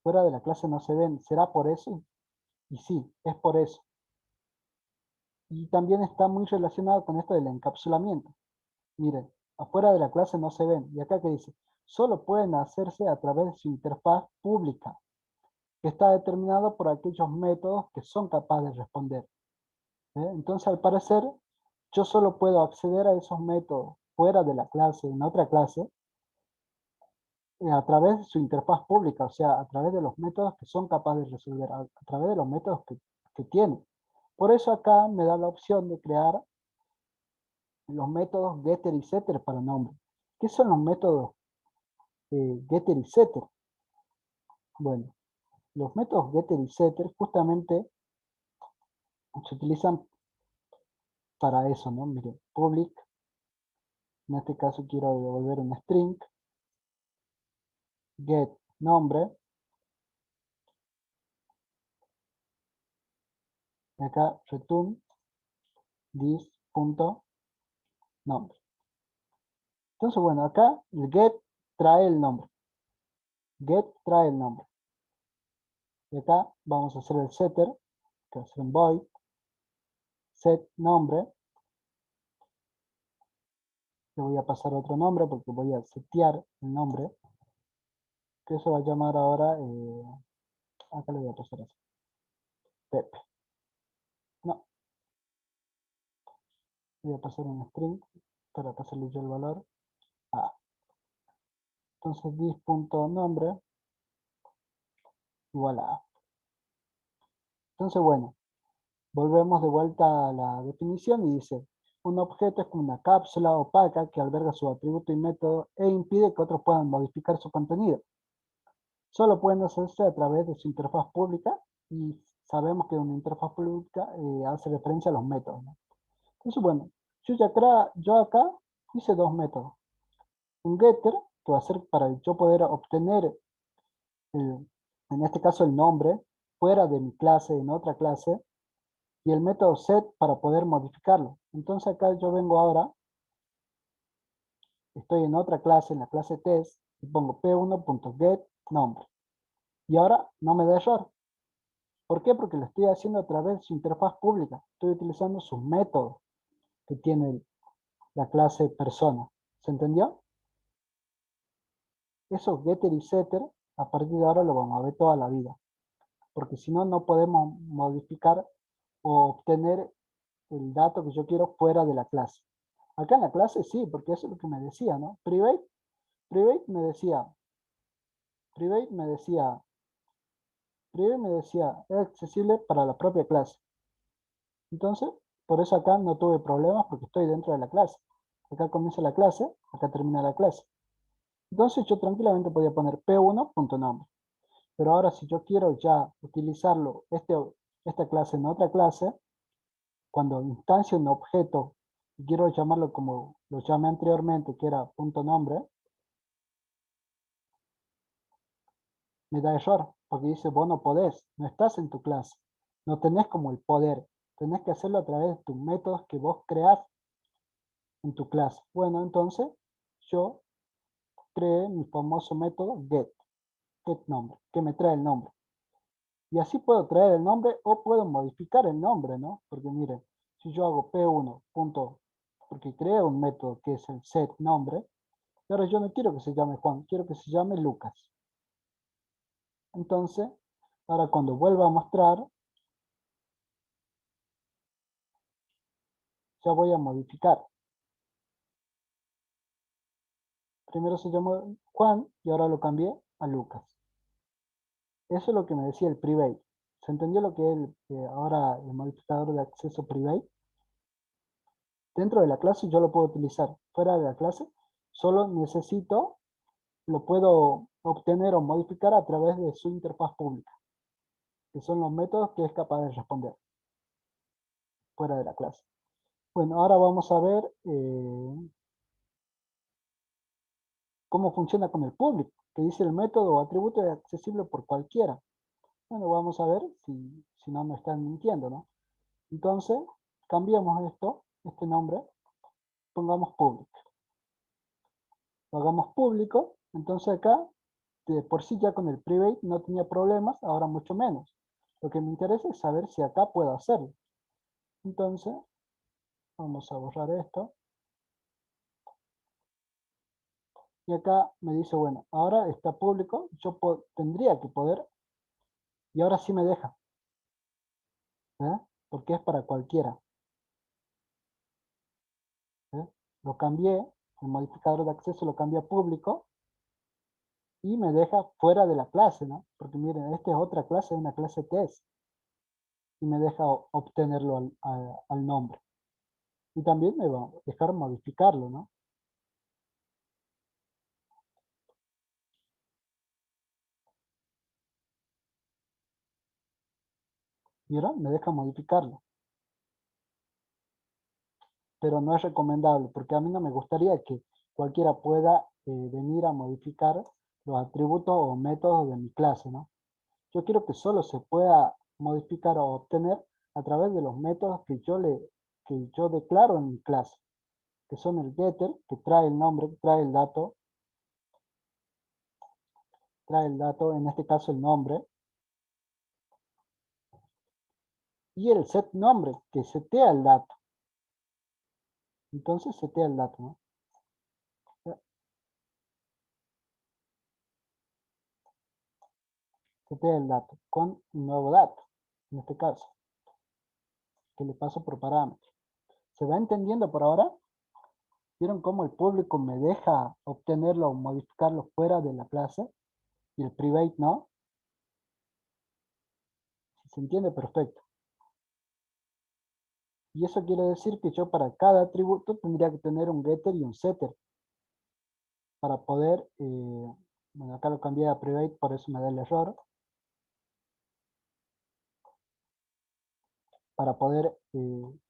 Fuera de la clase no se ven. ¿Será por eso? Y sí, es por eso. Y también está muy relacionado con esto del encapsulamiento. Miren, afuera de la clase no se ven. Y acá que dice, solo pueden hacerse a través de su interfaz pública, que está determinado por aquellos métodos que son capaces de responder. Entonces, al parecer, yo solo puedo acceder a esos métodos fuera de la clase, en otra clase, a través de su interfaz pública, o sea, a través de los métodos que son capaces de resolver, a través de los métodos que tiene. Por eso acá me da la opción de crear los métodos getter y setter para nombre. ¿Qué son los métodos getter y setter? Bueno, los métodos getter y setter justamente se utilizan para eso, ¿no? Mire, public, en este caso quiero devolver un string, get nombre, y acá return this.nombre. Entonces, bueno, acá el get trae el nombre. Get trae el nombre. Y acá vamos a hacer el setter, que va a ser un void, set nombre. Le voy a pasar otro nombre porque voy a setear el nombre, que se va a llamar ahora, acá le voy a pasar así, Pepe. No, voy a pasar un string para pasarle yo el valor a. Entonces this.nombre igual a. Entonces, bueno, volvemos de vuelta a la definición y dice, un objeto es como una cápsula opaca que alberga su atributo y método e impide que otros puedan modificar su contenido. Solo pueden hacerse a través de su interfaz pública y sabemos que una interfaz pública hace referencia a los métodos, ¿no? Entonces, bueno, yo acá hice dos métodos. Un getter, que va a ser para yo poder obtener, en este caso, el nombre fuera de mi clase, en otra clase, y el método set para poder modificarlo. Entonces acá yo vengo ahora, estoy en otra clase, en la clase test, y pongo p1.getNombre. Y ahora no me da error. ¿Por qué? Porque lo estoy haciendo a través de su interfaz pública. Estoy utilizando sus métodos que tiene la clase persona. ¿Se entendió? Esos getter y setter, a partir de ahora lo vamos a ver toda la vida. Porque si no, no podemos modificar o obtener el dato que yo quiero fuera de la clase. Acá en la clase sí, porque eso es lo que me decía, ¿no? Private me decía, private me decía, private me decía, es accesible para la propia clase. Entonces, por eso acá no tuve problemas porque estoy dentro de la clase. Acá comienza la clase, acá termina la clase. Entonces yo tranquilamente podía poner p1.nombre. Pero ahora si yo quiero ya utilizarlo, esta clase en otra clase, cuando instancio un objeto y quiero llamarlo como lo llamé anteriormente, que era punto nombre, me da error, porque dice, vos no podés, no estás en tu clase, no tenés como el poder, tenés que hacerlo a través de tus métodos que vos creás en tu clase. Bueno, entonces yo creé mi famoso método get nombre, que me trae el nombre. Y así puedo traer el nombre o puedo modificar el nombre, ¿no? Porque miren, si yo hago p1 punto, porque creo un método que es el set nombre, y ahora yo no quiero que se llame Juan, quiero que se llame Lucas. Entonces, ahora cuando vuelva a mostrar, ya voy a modificar. Primero se llamó Juan y ahora lo cambié a Lucas. Eso es lo que me decía el private. ¿Se entendió lo que es ahora el modificador de acceso private? Dentro de la clase yo lo puedo utilizar. Fuera de la clase solo necesito, lo puedo obtener o modificar a través de su interfaz pública, que son los métodos que es capaz de responder fuera de la clase. Bueno, ahora vamos a ver cómo funciona con el public, que dice el método o atributo es accesible por cualquiera. Bueno, vamos a ver si no me están mintiendo, ¿no? Entonces, cambiamos este nombre, pongamos public. lo hagamos público, entonces acá, de por sí ya con el private no tenía problemas, ahora mucho menos. Lo que me interesa es saber si acá puedo hacerlo. Entonces, vamos a borrar esto. Y acá me dice, bueno, ahora está público, yo tendría que poder, y ahora sí me deja, ¿eh? Porque es para cualquiera. ¿Eh? Lo cambié, el modificador de acceso lo cambié a público, y me deja fuera de la clase, ¿no? Porque miren, esta es otra clase, una clase test, y me deja obtenerlo al nombre. Y también me va a dejar modificarlo, ¿no? ¿Vieron? Me deja modificarlo. Pero no es recomendable, porque a mí no me gustaría que cualquiera pueda venir a modificar los atributos o métodos de mi clase, ¿no? Yo quiero que solo se pueda modificar o obtener a través de los métodos que yo declaro en mi clase, que son el getter, que trae el nombre, trae el dato, en este caso el nombre, y el set nombre, que setea el dato. Entonces setea el dato, ¿no? Setea el dato con un nuevo dato, en este caso, que le paso por parámetro. ¿Se va entendiendo por ahora? ¿Vieron cómo el público me deja obtenerlo o modificarlo fuera de la clase? Y el private no. Si se entiende, perfecto. Y eso quiere decir que yo para cada atributo tendría que tener un getter y un setter para poder, bueno, acá lo cambié a private, por eso me da el error, para poder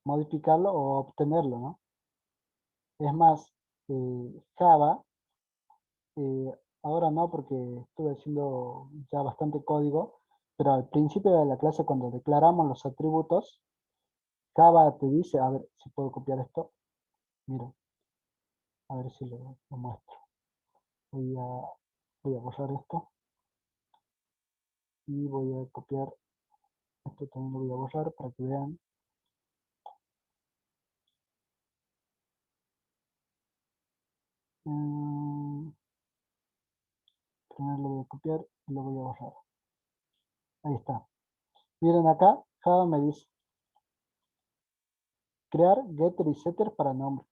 modificarlo o obtenerlo, ¿no? Es más, Java, eh, ahora no porque estuve haciendo ya bastante código, pero al principio de la clase cuando declaramos los atributos, Java te dice, a ver si puedo copiar esto, mira, a ver si lo muestro. Voy a, voy a borrar esto y voy a copiar, esto también lo voy a borrar para que vean. Primero lo voy a copiar y lo voy a borrar. Ahí está. Miren acá, Java me dice, crear getter y setter para nombre.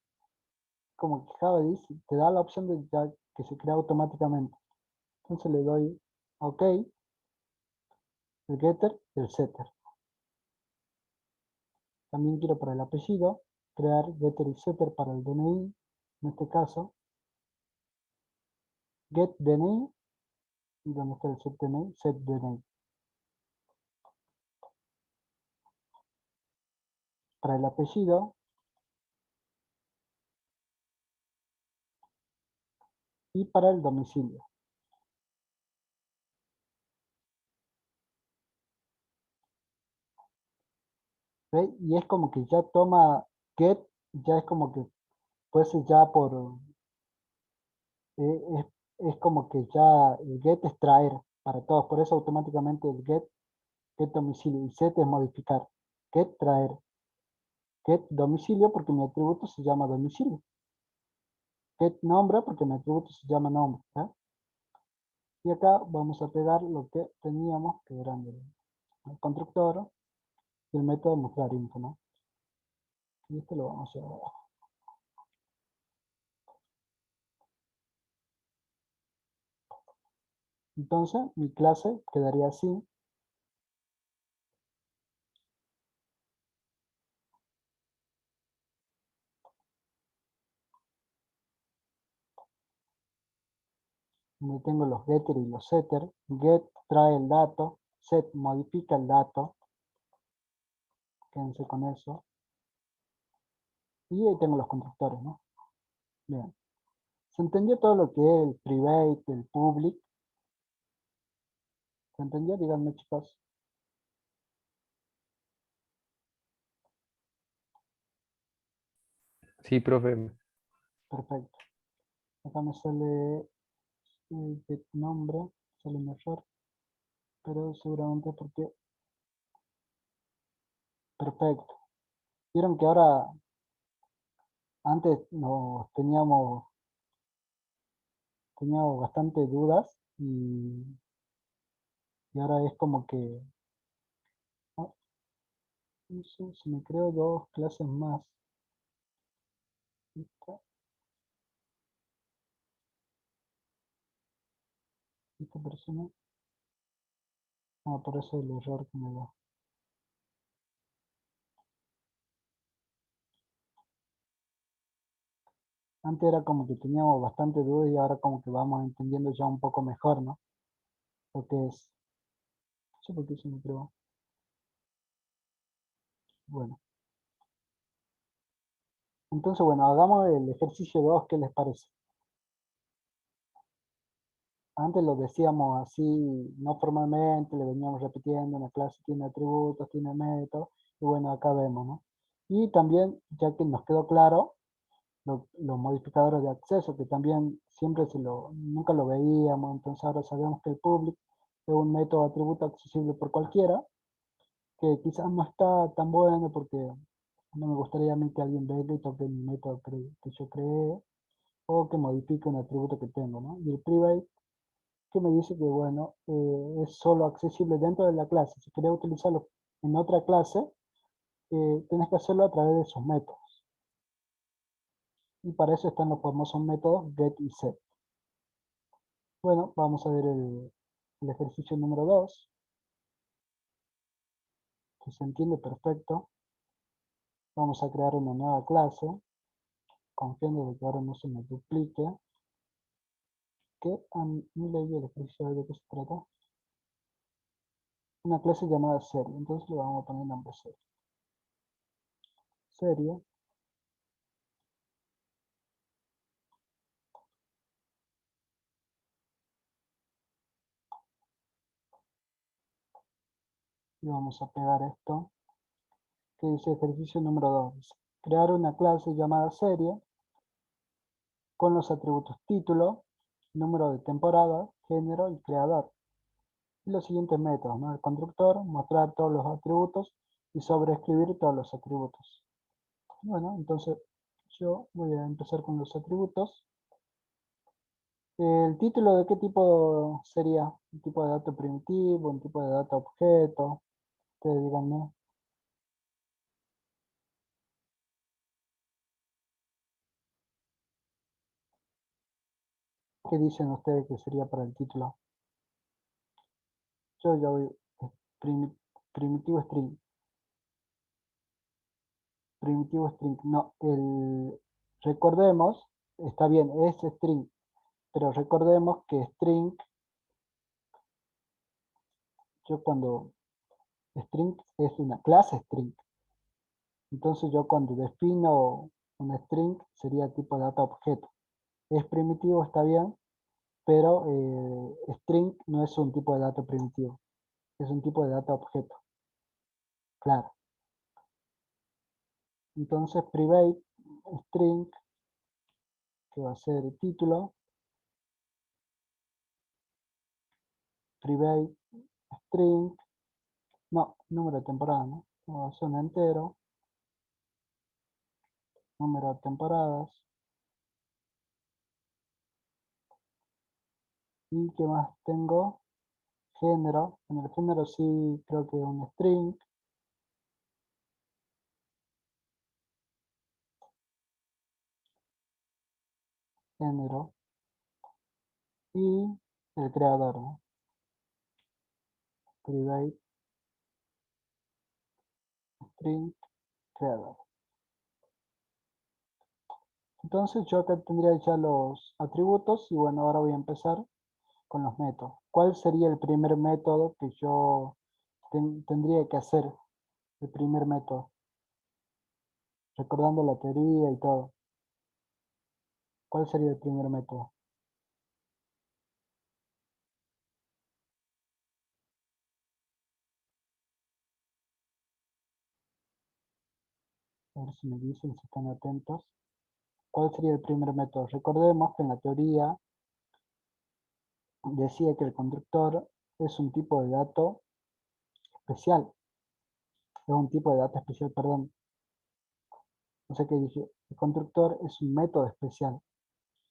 Como que Java dice, te da la opción de ya que se crea automáticamente. Entonces le doy OK, el getter y el setter. También quiero para el apellido, crear getter y setter para el DNI, en este caso, get DNI, y donde está el set DNI. Para el apellido y para el domicilio. ¿Ve? Y es como que ya toma get, ya es como que puede ser ya por, es como que ya el get es traer para todos, por eso automáticamente el get domicilio y set es modificar, get traer, get domicilio porque mi atributo se llama domicilio, get nombre porque mi atributo se llama nombre. ¿Eh? Y acá vamos a pegar lo que teníamos, que eran el constructor y el método mostrar info, ¿no? Y este lo vamos a ver. Entonces, mi clase quedaría así. Donde tengo los getter y los setter. Get trae el dato, set modifica el dato, quédense con eso. Y ahí tengo los constructores, ¿no? Bien. ¿Se entendió todo lo que es el private, el public? ¿Se entendió? Díganme, chicos. Sí, profe. Perfecto. Acá me sale get nombre, sale un error, pero seguramente porque perfecto. Vieron que ahora antes nos teníamos bastante dudas y ahora es como que ah, no sé, se me creó dos clases más. Esta persona, por eso el error que me da. Antes era como que teníamos bastante dudas y ahora como que vamos entendiendo ya un poco mejor, ¿no? Lo que es. No sé por qué se me creó. Bueno, entonces bueno, hagamos el ejercicio 2, ¿qué les parece? Antes lo decíamos así, no formalmente, le veníamos repitiendo, una clase tiene atributos, tiene métodos, y bueno, acá vemos, ¿no? Y también, ya que nos quedó claro, los modificadores de acceso, que también nunca lo veíamos, entonces ahora sabemos que el public es un método de atributo accesible por cualquiera, que quizás no está tan bueno porque no me gustaría a mí que alguien venga y toque mi método que yo creé, o que modifique un atributo que tengo, ¿no? Y el private que me dice que, bueno, es solo accesible dentro de la clase. Si querés utilizarlo en otra clase, tenés que hacerlo a través de sus métodos. Y para eso están los famosos métodos get y set. Bueno, vamos a ver el ejercicio número 2, que se entiende perfecto. Vamos a crear una nueva clase, confiando de que ahora no se me duplique. Que ni leí el ejercicio de qué se trata. Una clase llamada serie, entonces le vamos a poner nombre serie. Serie, y vamos a pegar esto, que dice ejercicio número 2. Crear una clase llamada serie con los atributos título, número de temporada, género y creador. Y los siguientes métodos, ¿no? El constructor, mostrar todos los atributos y sobreescribir todos los atributos. Bueno, entonces yo voy a empezar con los atributos. ¿El título de qué tipo sería? ¿Un tipo de dato primitivo? ¿Un tipo de dato objeto? Ustedes díganme. ¿Qué dicen ustedes que sería para el título? Yo ya voy. primi- primitivo string. Primitivo string. No, recordemos, está bien, es string, pero recordemos que string, yo cuando string es una clase string. Entonces yo cuando defino un string sería tipo data objeto. Es primitivo, está bien, pero string no es un tipo de dato primitivo, es un tipo de data objeto, claro. Entonces private string, que va a ser el título, private string, no, número de temporada, ¿no? No, va a ser un entero, número de temporadas, y qué más tengo, género, en el género sí creo que un string, género, y el creador, ¿no? Private string creador. Entonces yo acá tendría ya los atributos y bueno, ahora voy a empezar con los métodos. ¿Cuál sería el primer método que yo tendría que hacer? El primer método, recordando la teoría y todo. ¿Cuál sería el primer método? A ver si me dicen si están atentos. ¿Cuál sería el primer método? Recordemos que en la teoría decía que el constructor es un tipo de dato especial, es un tipo de dato especial, perdón. O sea que dije, el constructor es un método especial,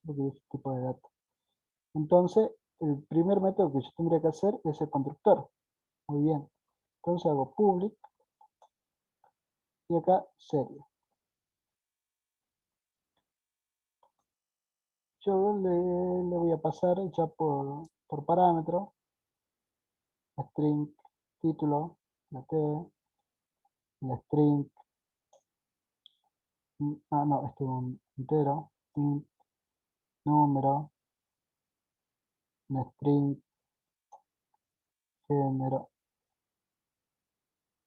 porque dije tipo de dato. Entonces, el primer método que yo tendría que hacer es el constructor. Muy bien. Entonces hago public y acá serie. Yo le voy a pasar ya por parámetro string título, la T, la string, no, este es un entero, int, número, una string, género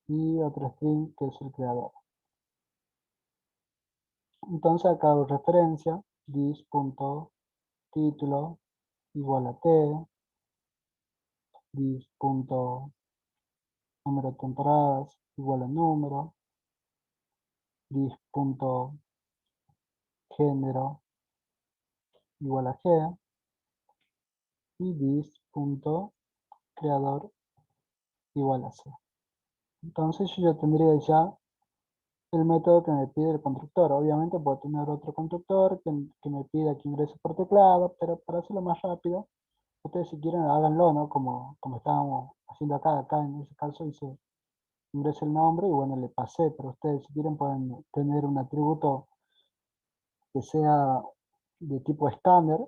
y otro string que es el creador. Entonces acá hago referencia, this.título igual a T, this.número de temporadas igual a número, this.género igual a G y this.creador igual a C. Entonces yo ya tendría ya el método que me pide el constructor. Obviamente puedo tener otro constructor que me pida que ingrese por teclado, pero para hacerlo más rápido, ustedes si quieren háganlo, ¿no? Como estábamos haciendo acá en ese caso hice ingrese el nombre y bueno, le pasé, pero ustedes si quieren pueden tener un atributo que sea de tipo estándar,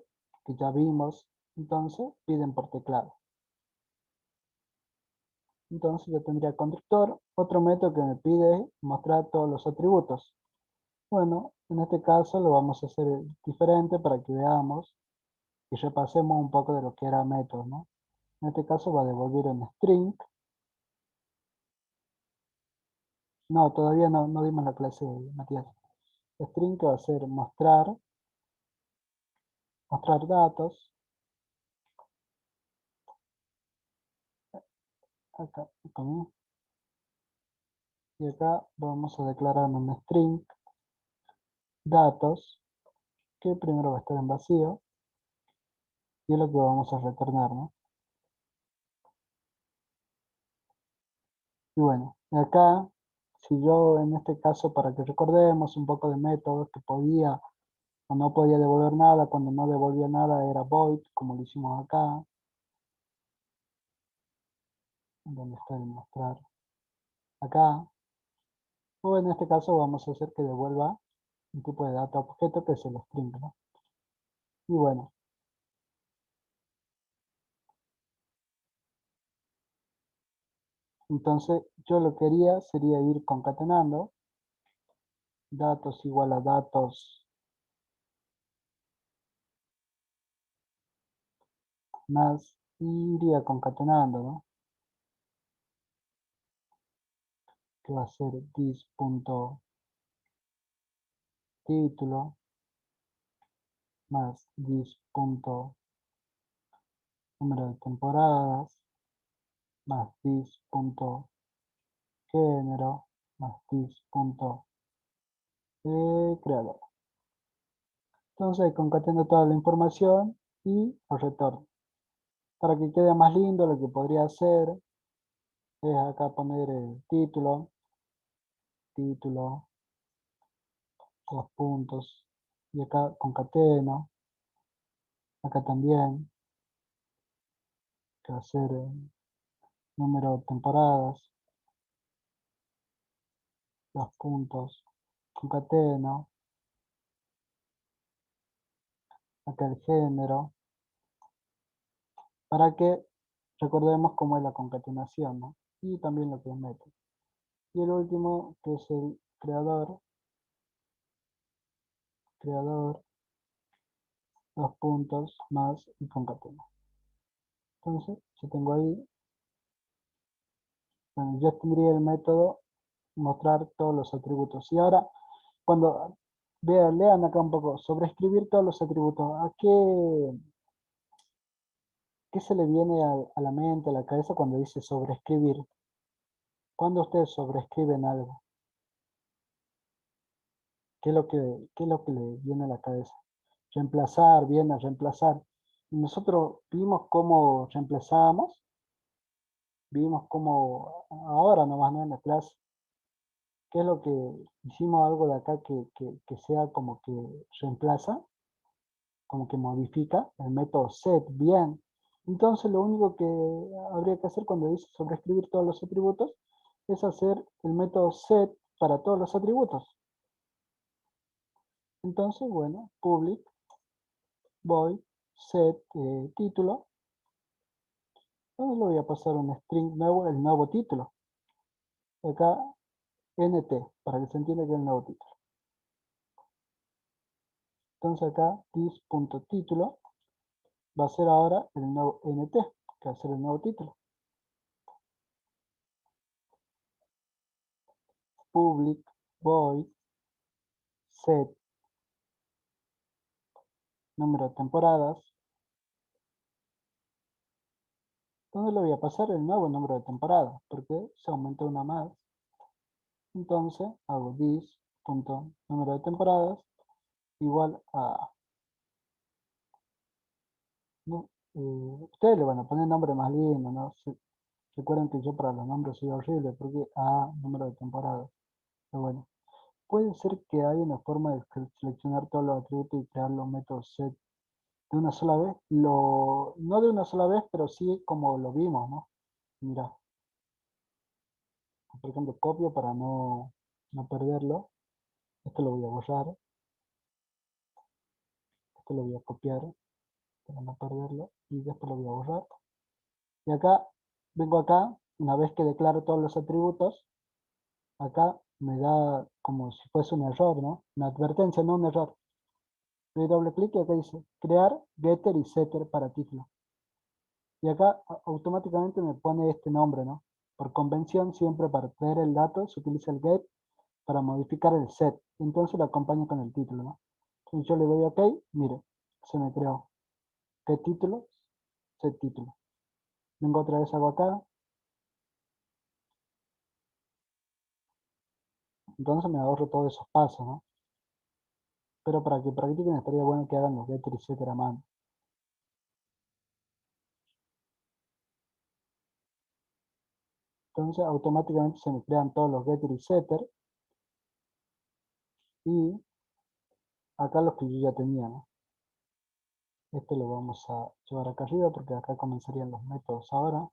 que ya vimos, entonces piden por teclado. Entonces yo tendría constructor, otro método que me pide es mostrar todos los atributos. Bueno, en este caso lo vamos a hacer diferente para que veamos y repasemos un poco de lo que era método, ¿no? En este caso va a devolver un string. No, todavía no dimos la clase, Matías. String que va a ser mostrar datos. Acá, también. Y acá vamos a declarar un string datos que primero va a estar en vacío y es lo que vamos a retornar, ¿no? Y bueno, acá, si yo en este caso, para que recordemos un poco de métodos que podía o no podía devolver nada, cuando no devolvía nada era void, como lo hicimos acá, donde está el mostrar acá, o en este caso vamos a hacer que devuelva un tipo de data objeto que es el string, ¿no? Y bueno, entonces yo lo que haría sería ir concatenando datos igual a datos más y iría concatenando, ¿no? Que va a ser this.título más this.número de temporadas más this.género más this.creador. Entonces concateno toda la información y lo retorno. Para que quede más lindo, lo que podría hacer es acá poner el título, dos puntos, y acá concateno, acá también, que va a ser número de temporadas, dos puntos, concateno, acá el género, para que recordemos cómo es la concatenación, ¿no? Y también lo que es método. Y el último, que es el creador, dos puntos, más y concatena. Entonces, yo tengo ahí, bueno, yo tendría el método mostrar todos los atributos. Y ahora, cuando lean acá un poco, sobreescribir todos los atributos, ¿qué se le viene a la mente, a la cabeza cuando dice sobreescribir? ¿Cuándo ustedes sobreescriben algo? qué es lo que le viene a la cabeza? Reemplazar, viene a reemplazar. Y nosotros vimos cómo reemplazábamos, vimos cómo ahora nomás, ¿no? En la clase, qué es lo que hicimos algo de acá que sea como que reemplaza, como que modifica el método set, bien. Entonces lo único que habría que hacer cuando dice sobreescribir todos los atributos es hacer el método set para todos los atributos. Entonces, bueno, public void set título. Entonces le voy a pasar un string nuevo, el nuevo título. Acá nt, para que se entienda que es el nuevo título. Entonces acá this.título va a ser ahora el nuevo nt, que va a ser el nuevo título. Public void set número de temporadas. Entonces le voy a pasar el nuevo número de temporadas, porque se aumenta una más. Entonces hago this.número de temporadas igual a... ¿no? Ustedes le van a poner nombre más lindo, ¿no? Recuerden que yo para los nombres soy horrible, porque a número de temporadas. Pero bueno, puede ser que haya una forma de seleccionar todos los atributos y crear los métodos set de una sola vez. No de una sola vez, pero sí como lo vimos, ¿no? Mira, por ejemplo, copio para no perderlo. Esto lo voy a borrar. Esto lo voy a copiar para no perderlo. Y después lo voy a borrar. Y acá, vengo acá, una vez que declaro todos los atributos, acá me da como si fuese un error, ¿no? Una advertencia, no un error. Le doy doble clic y acá dice crear getter y setter para título. Y acá automáticamente me pone este nombre, ¿no? Por convención, siempre para traer el dato se utiliza el get para modificar el set. Entonces lo acompaño con el título, ¿no? Entonces yo le doy OK, mire, se me creó. ¿Qué título? Set título. Vengo otra vez, hago acá. Entonces me ahorro todos esos pasos, ¿no? Pero para que practiquen estaría bueno que hagan los getter y setter a mano. Entonces automáticamente se me crean todos los getter y setter. Y acá los que yo ya tenía, ¿no? Este lo vamos a llevar acá arriba porque acá comenzarían los métodos ahora.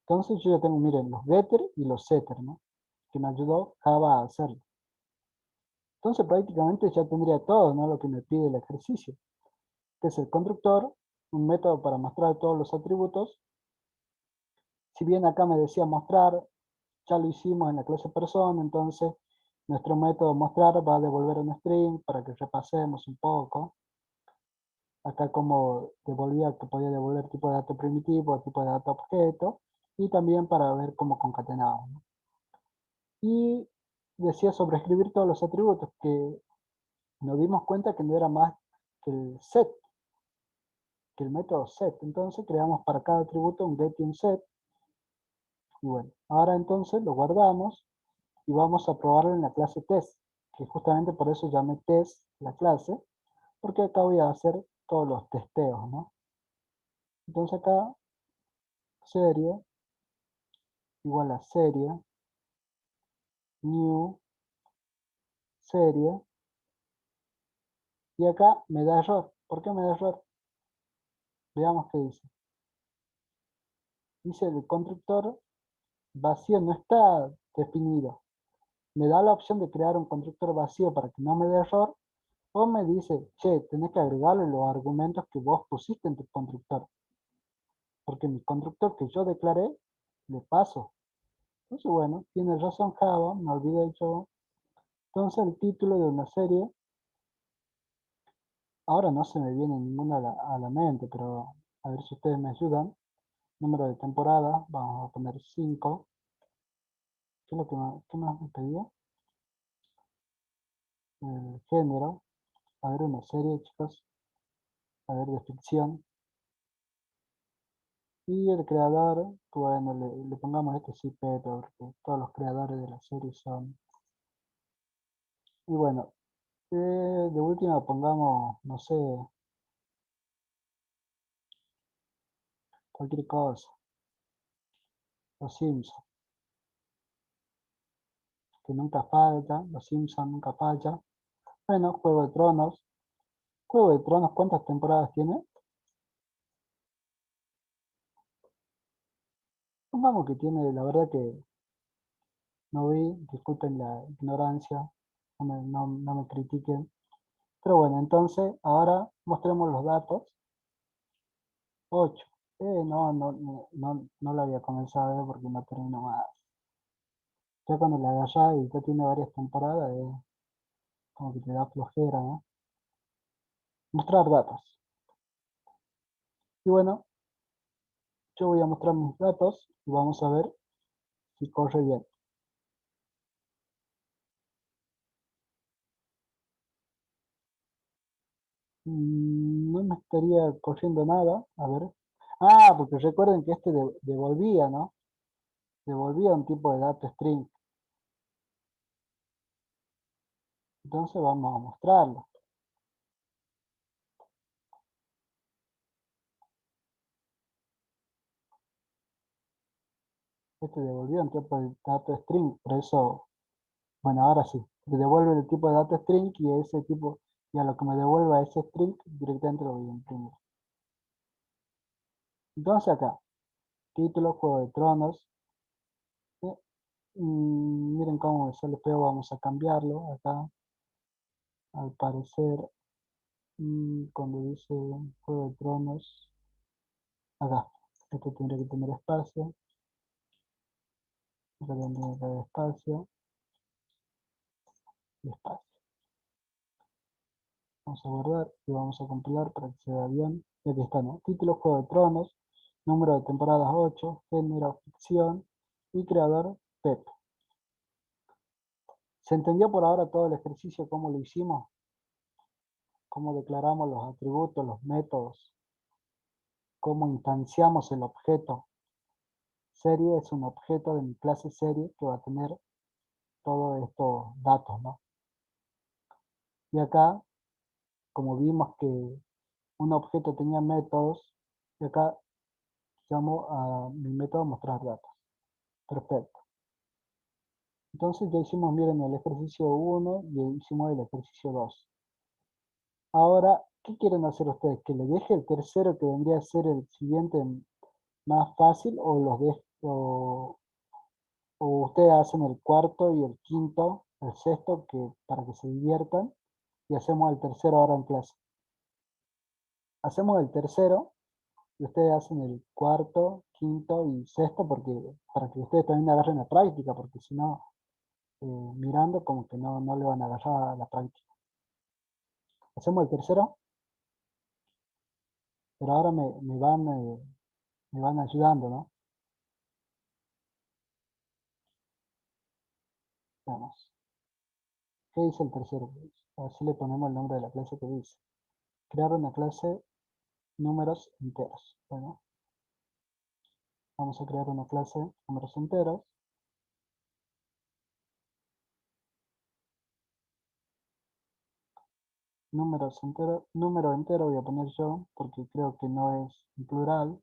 Entonces yo ya tengo, miren, los getter y los setter, ¿no? Que me ayudó Java a hacerlo. Entonces prácticamente ya tendría todo, ¿no? Lo que me pide el ejercicio, que es el constructor, un método para mostrar todos los atributos. Si bien acá me decía mostrar, ya lo hicimos en la clase persona, entonces nuestro método mostrar va a devolver un string para que repasemos un poco. Acá como devolvía, que podía devolver tipo de dato primitivo, tipo de dato objeto, y también para ver cómo concatenamos, ¿no? Y decía sobreescribir todos los atributos, que nos dimos cuenta que no era más que el set, que el método set. Entonces creamos para cada atributo un get y un set. Y bueno, ahora entonces lo guardamos y vamos a probarlo en la clase test, que justamente por eso llamé test la clase, porque acá voy a hacer todos los testeos, ¿no? Entonces acá, serie, igual a serie, new, serie, y acá me da error. ¿Por qué me da error? Veamos qué dice. Dice el constructor vacío no está definido. Me da la opción de crear un constructor vacío para que no me dé error, o me dice, che, tenés que agregarle los argumentos que vos pusiste en tu constructor, porque mi constructor que yo declaré, le paso. Entonces, bueno, tiene razón Java, me olvidé yo. Entonces el título de una serie, ahora no se me viene ninguna a la mente, pero a ver si ustedes me ayudan. Número de temporada, vamos a poner 5. ¿Qué es lo que qué más me pedía? El género. A ver, una serie, chicos. A ver, de ficción. Y el creador, bueno, le pongamos este sí, Pepe, porque todos los creadores de la serie son Y bueno, de última pongamos, no sé, cualquier cosa. Los Simpsons, que nunca falta. Los Simpsons nunca falta. Bueno, Juego de Tronos. Juego de Tronos, ¿cuántas temporadas tiene? Pongamos que tiene, la verdad que no vi, disculpen la ignorancia, no me critiquen. Pero bueno, entonces ahora mostremos los datos. 8. No la había comenzado a ver porque no termino más. Ya cuando la agarrás y ya tiene varias temporadas, como que te da flojera, ¿no? Mostrar datos. Y bueno, yo voy a mostrar mis datos y vamos a ver si corre bien. No me estaría corriendo nada. A ver. Ah, porque recuerden que este devolvía, ¿no? Devolvía un tipo de dato string. Entonces vamos a mostrarlo. Este devolvió un tipo de dato string. Por eso, bueno, ahora sí. Me devuelve el tipo de dato string y ese tipo, y a lo que me devuelva ese string, directamente lo voy a imprimir. Entonces acá, título, Juego de Tronos. eh, miren cómo me sale feo, vamos a cambiarlo acá. Al parecer, cuando dice Juego de Tronos, acá, esto tendría que tener espacio, acá tendría que tener espacio y espacio. Vamos a guardar y vamos a compilar para que se vea bien. Y aquí está, ¿no? Título Juego de Tronos, número de temporadas 8, género ficción y creador Pep. ¿Se entendió por ahora todo el ejercicio, cómo lo hicimos? ¿Cómo declaramos los atributos, los métodos? ¿Cómo instanciamos el objeto? Serie es un objeto de mi clase serie que va a tener todos estos datos, ¿no? Y acá, como vimos que un objeto tenía métodos, y acá llamo a mi método mostrar datos. Perfecto. Entonces ya hicimos, miren, el ejercicio 1 y hicimos el ejercicio 2. Ahora, ¿qué quieren hacer ustedes? ¿Que le deje el tercero que vendría a ser el siguiente más fácil o o ustedes hacen el cuarto y el quinto, el sexto, para que se diviertan y hacemos el tercero ahora en clase? Hacemos el tercero y ustedes hacen el cuarto, quinto y sexto para que ustedes también agarren la práctica, porque si no, mirando como que no le van a agarrar a la práctica. Hacemos el tercero, pero ahora me van ayudando, ¿no? Vamos. ¿Qué dice el tercero? Así le ponemos el nombre de la clase que dice. Crear una clase números enteros. Bueno, vamos a crear una clase números enteros. Números enteros, número entero voy a poner yo porque creo que no es en plural.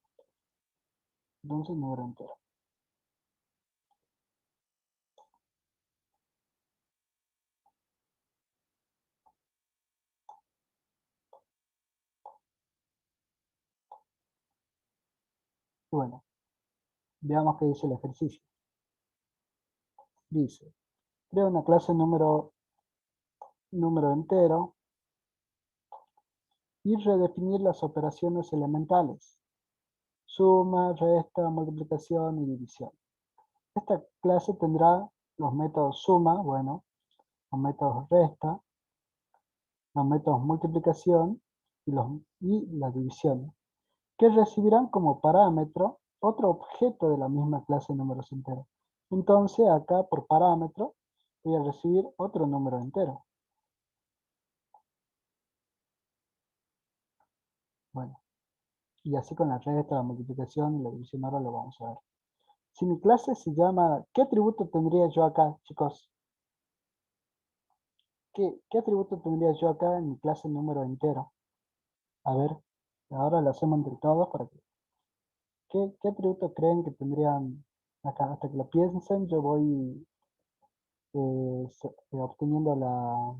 Entonces número entero. Y bueno, veamos qué dice el ejercicio. Dice, crea una clase número entero y redefinir las operaciones elementales. Suma, resta, multiplicación y división. Esta clase tendrá los métodos suma, bueno, los métodos resta, los métodos multiplicación y la división, que recibirán como parámetro otro objeto de la misma clase de números enteros. Entonces acá por parámetro voy a recibir otro número entero. Bueno, y así con la resta, la multiplicación y la división ahora lo vamos a ver. Si mi clase se llama, ¿qué atributo tendría yo acá, chicos? ¿qué atributo tendría yo acá en mi clase número entero? A ver, ahora lo hacemos entre todos para que... ¿Qué atributo creen que tendrían acá? Hasta que lo piensen, yo voy obteniendo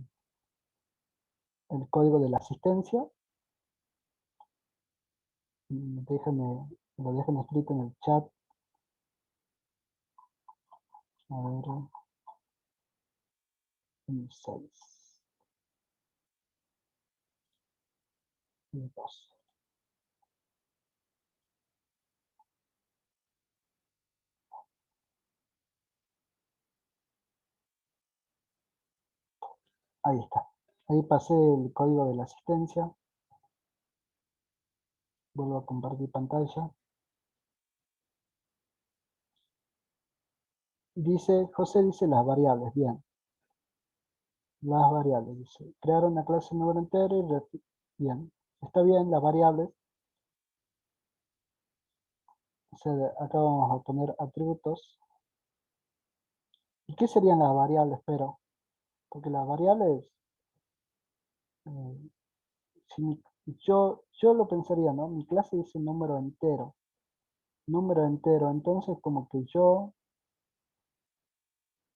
el código de la asistencia. Déjenme, lo dejen escrito en el chat. A ver, 6 y 2. Ahí está. Ahí pasé el código de la asistencia. Vuelvo a compartir pantalla. José dice las variables, bien. Las variables, dice. Crear una clase número entero y bien. Está bien, las variables. O sea, acá vamos a poner atributos. ¿Y qué serían las variables, pero? Porque las variables, eh, yo lo pensaría, ¿no? Mi clase dice número entero. Número entero, entonces como que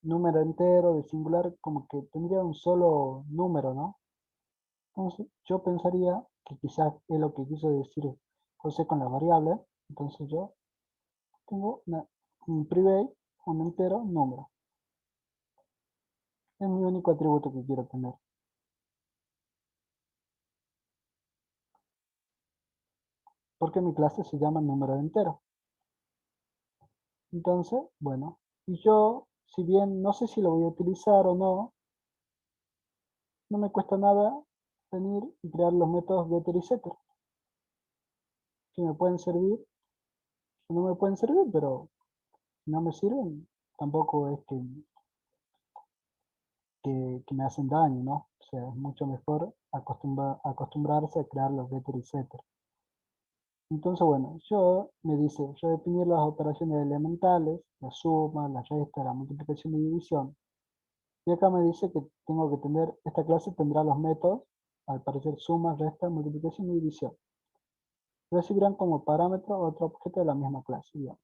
número entero de singular, como que tendría un solo número, ¿no? Entonces yo pensaría que quizás es lo que quiso decir José con la variable. Entonces yo tengo un private, un entero, número. Es mi único atributo que quiero tener. Porque mi clase se llama número entero. Entonces, bueno, y yo, si bien no sé si lo voy a utilizar o no, no me cuesta nada venir y crear los métodos getter y setter, que me pueden servir o no me pueden servir, pero si no me sirven, tampoco es que me hacen daño, ¿no? O sea, es mucho mejor acostumbrarse a crear los getter y setter. Entonces, bueno, me dice, yo definir las operaciones elementales, la suma, la resta, la multiplicación y división. Y acá me dice que tengo que tener, esta clase tendrá los métodos, al parecer suma, resta, multiplicación y división. Recibirán como parámetro otro objeto de la misma clase. Digamos.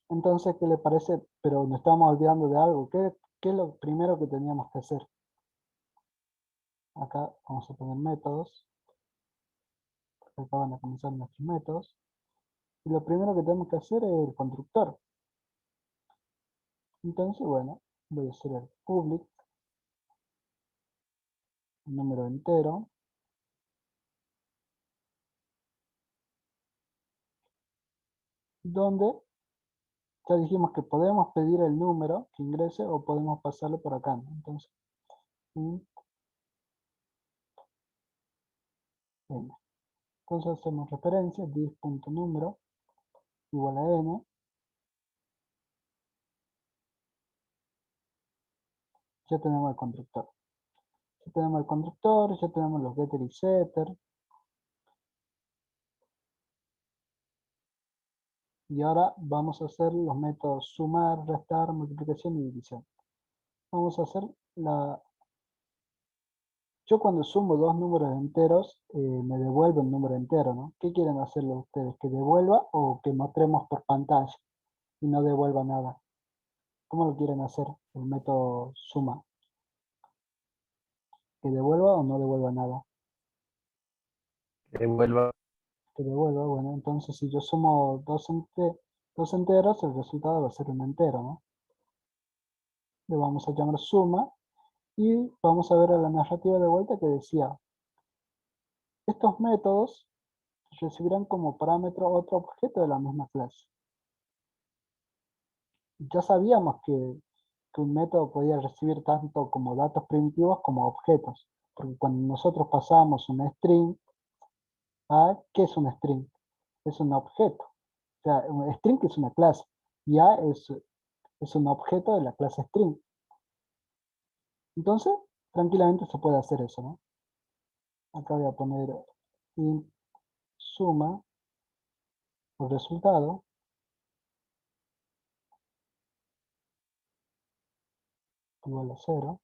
Entonces, ¿qué le parece? Pero nos estamos olvidando de algo. ¿Qué es lo primero que teníamos que hacer? Acá vamos a poner métodos. Acá van a comenzar nuestros métodos. Y lo primero que tenemos que hacer es el constructor. Entonces, bueno, voy a hacer el public, número entero, donde ya dijimos que podemos pedir el número que ingrese o podemos pasarlo por acá, ¿no? Entonces, n. Entonces hacemos referencia, dis.número igual a n. Ya tenemos el constructor. Ya tenemos el constructor, ya tenemos los getter y setter. Y ahora vamos a hacer los métodos sumar, restar, multiplicación y división. Vamos a hacer Yo cuando sumo dos números enteros, me devuelve un número entero, ¿no? ¿Qué quieren hacerlo ustedes? ¿Que devuelva o que mostremos por pantalla y no devuelva nada? ¿Cómo lo quieren hacer el método suma? ¿Que devuelva o no devuelva nada? Que devuelva. Que devuelva, bueno, entonces si yo sumo dos enteros, el resultado va a ser un entero, ¿no? Le vamos a llamar suma y vamos a ver a la narrativa de vuelta que decía, estos métodos recibirán como parámetro otro objeto de la misma clase. Ya sabíamos que un método podía recibir tanto como datos primitivos como objetos, porque cuando nosotros pasamos un string ¿qué es un string? Es un objeto. O sea, un string es una clase y es un objeto de la clase string. Entonces, tranquilamente se puede hacer eso, ¿no? Acá voy a poner int suma el resultado igual a 0.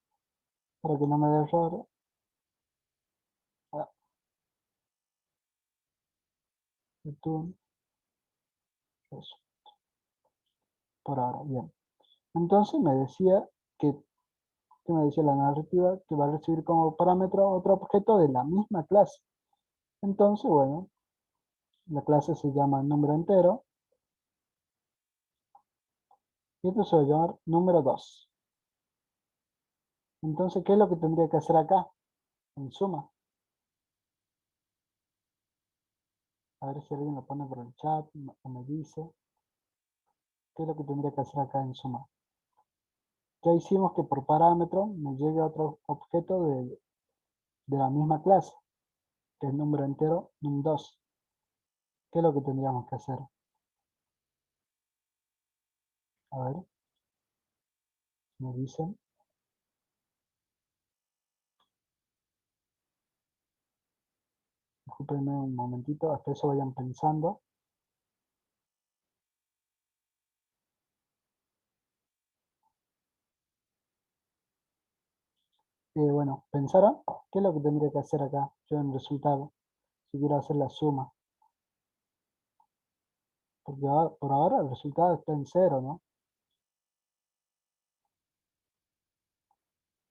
para que no me dé error. Ah, return, eso, por ahora, bien. Entonces me decía que me decía la narrativa que va a recibir como parámetro otro objeto de la misma clase. Entonces, bueno, la clase se llama número entero y esto se va a llamar número 2. Entonces, ¿qué es lo que tendría que hacer acá? En suma. A ver si alguien lo pone por el chat o me dice. ¿Qué es lo que tendría que hacer acá en suma? Ya hicimos que por parámetro me llegue otro objeto de la misma clase, que es número entero num2. ¿Qué es lo que tendríamos que hacer? A ver, me dicen. Discúlpenme un momentito, hasta eso vayan pensando. Bueno, ¿pensaron? ¿Qué es lo que tendría que hacer acá yo en el resultado? Si quiero hacer la suma. Porque por ahora el resultado está en 0, ¿no?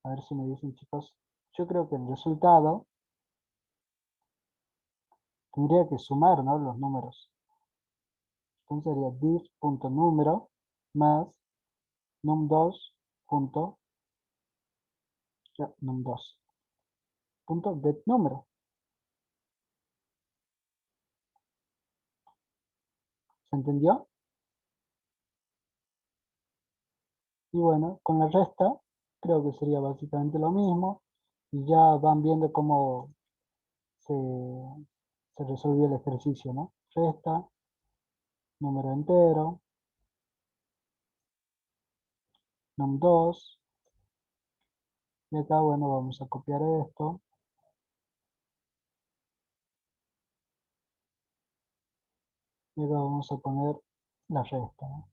A ver si me dicen, chicos. Yo creo que el resultado tendría que sumar, ¿no? Los números. Entonces sería div.número más num2 punto, ya, num2 punto getNúmero. ¿Se entendió? Y bueno, con la resta creo que sería básicamente lo mismo. Y ya van viendo cómo se, se resolvió el ejercicio, ¿no? Resta, número entero, num2. Y acá, bueno, vamos a copiar esto. Y acá vamos a poner la resta, ¿no?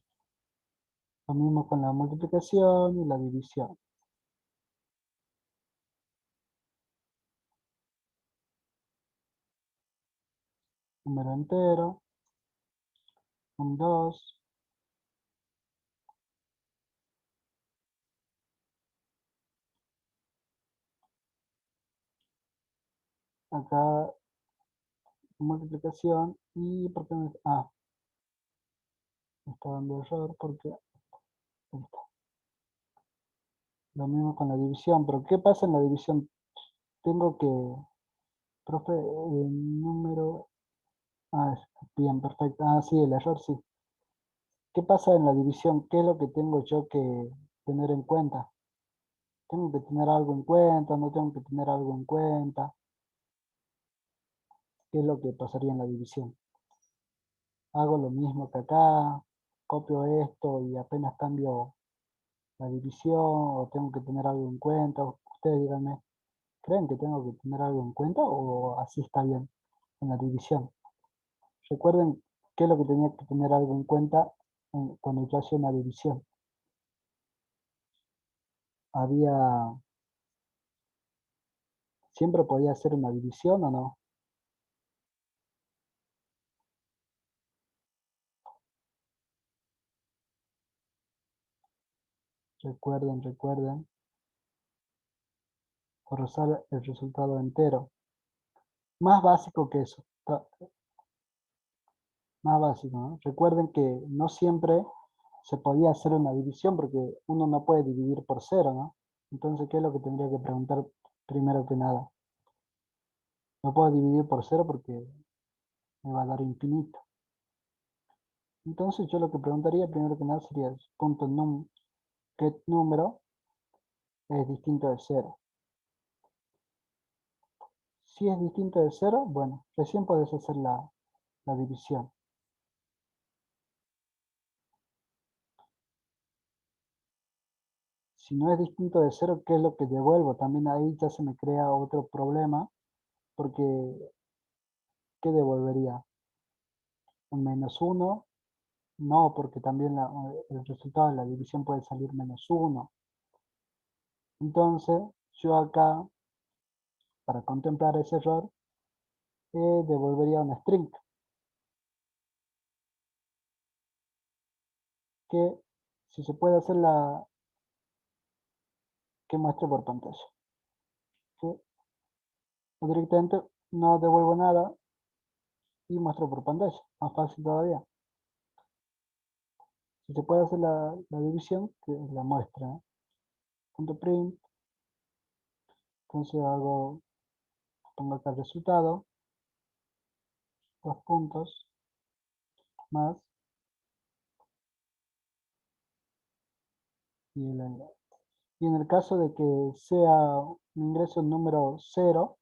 Lo mismo con la multiplicación y la división. Número entero, num2. Acá multiplicación y ¿por qué me está dando error? Porque ahí está. Lo mismo con la división, pero ¿qué pasa en la división? Tengo que, profe, el número, bien, perfecto, sí, el error sí. ¿Qué pasa en la división? ¿Qué es lo que tengo yo que tener en cuenta? ¿Tengo que tener algo en cuenta? ¿No tengo que tener algo en cuenta? ¿Qué es lo que pasaría en la división? Hago lo mismo que acá, copio esto y apenas cambio la división, o tengo que tener algo en cuenta. Ustedes díganme, ¿creen que tengo que tener algo en cuenta o así está bien en la división? Recuerden qué es lo que tenía que tener algo en cuenta cuando yo hacía una división. Había, siempre podía hacer una división o no. Recuerden, por usar el resultado entero. Más básico que eso, más básico, ¿no? Recuerden que no siempre se podía hacer una división porque uno no puede dividir por 0, ¿no? Entonces, ¿qué es lo que tendría que preguntar primero que nada? No puedo dividir por 0 porque me va a dar infinito. Entonces, yo lo que preguntaría primero que nada sería punto num get número es distinto de 0. Si es distinto de 0, bueno, recién podés hacer la división. Si no es distinto de 0, ¿qué es lo que devuelvo? También ahí ya se me crea otro problema, porque ¿qué devolvería? ¿Un -1? No, porque también el resultado de la división puede salir -1. Entonces, yo acá, para contemplar ese error, devolvería una string que, si se puede hacer que muestre por pantalla. ¿Sí? O directamente no devuelvo nada y muestro por pantalla, más fácil todavía. Si se puede hacer la división, que la muestra, ¿no? Punto print, entonces pongo acá el resultado, dos puntos, más, y el enlace. Y en el caso de que sea un ingreso en número 0,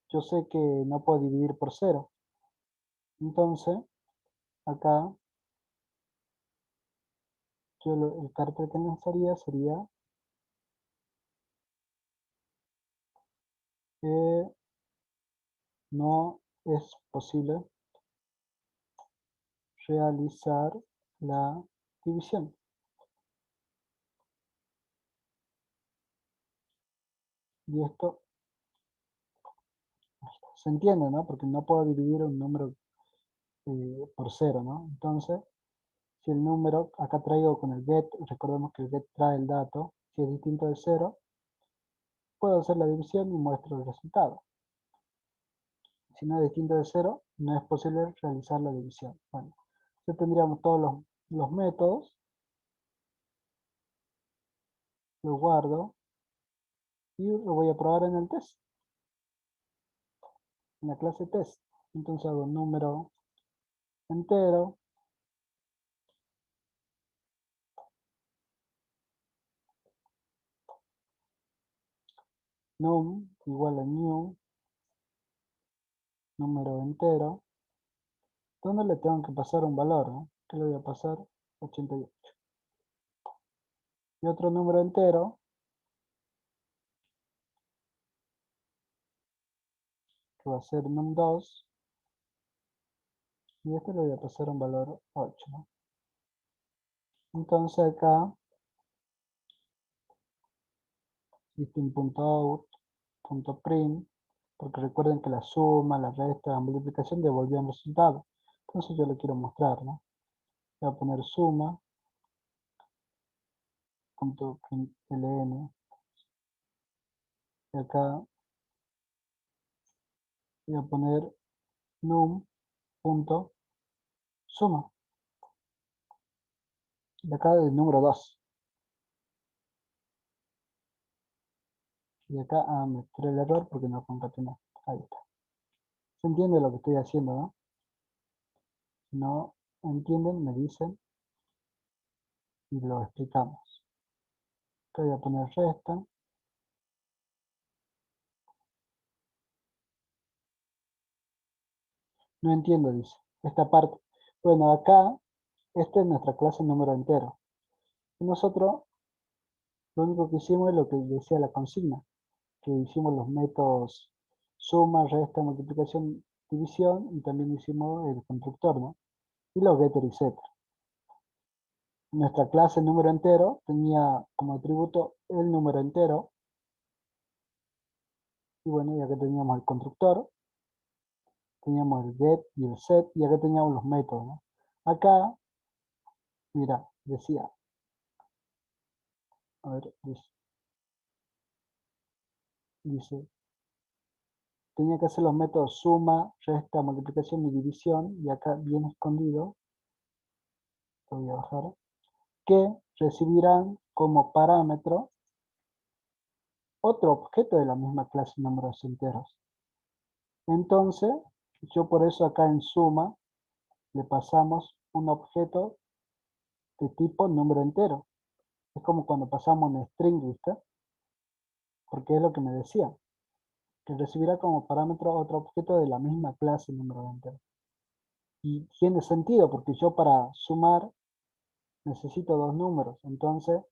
yo sé que no puedo dividir por 0. Entonces, acá, el carácter que lanzaría sería no es posible realizar la división. Y esto se entiende, ¿no? Porque no puedo dividir un número por 0, ¿no? Entonces, si el número, acá traigo con el get, recordemos que el get trae el dato, si es distinto de 0, puedo hacer la división y muestro el resultado. Si no es distinto de 0, no es posible realizar la división. Bueno, ya tendríamos todos los métodos, los guardo y lo voy a probar en el test, en la clase test. Entonces hago número entero, num igual a new, número entero, donde le tengo que pasar un valor, ¿no? Que le voy a pasar 88. Y otro número entero, que va a ser num2, y este le voy a pasar un valor 8, ¿no? Entonces acá, system.out.print, porque recuerden que la suma, la resta, la multiplicación devolvían resultado. Entonces yo le quiero mostrar, ¿no? Voy a poner suma.println, y acá voy a poner num.suma, y acá el número 2. Y acá me tiré el error porque no concatené. Ahí está. ¿Se entiende lo que estoy haciendo, no? Si no entienden, me dicen y lo explicamos. Acá voy a poner resta. No entiendo, dice. Esta parte. Bueno, acá, esta es nuestra clase número entero. Y nosotros, lo único que hicimos es lo que decía la consigna. Que hicimos los métodos suma, resta, multiplicación, división. Y también hicimos el constructor, ¿no? Y los getter y setter. Nuestra clase número entero tenía como atributo el número entero. Y bueno, ya que teníamos el constructor, teníamos el get y el set, y acá teníamos los métodos, ¿no? Acá, mira, decía, a ver, dice, tenía que hacer los métodos suma, resta, multiplicación y división, y acá bien escondido, lo voy a bajar, que recibirán como parámetro otro objeto de la misma clase números enteros. Entonces, yo por eso acá en suma le pasamos un objeto de tipo número entero. Es como cuando pasamos un string, ¿viste? Porque es lo que me decía, que recibirá como parámetro otro objeto de la misma clase número entero. Y tiene sentido, porque yo para sumar necesito dos números. Entonces,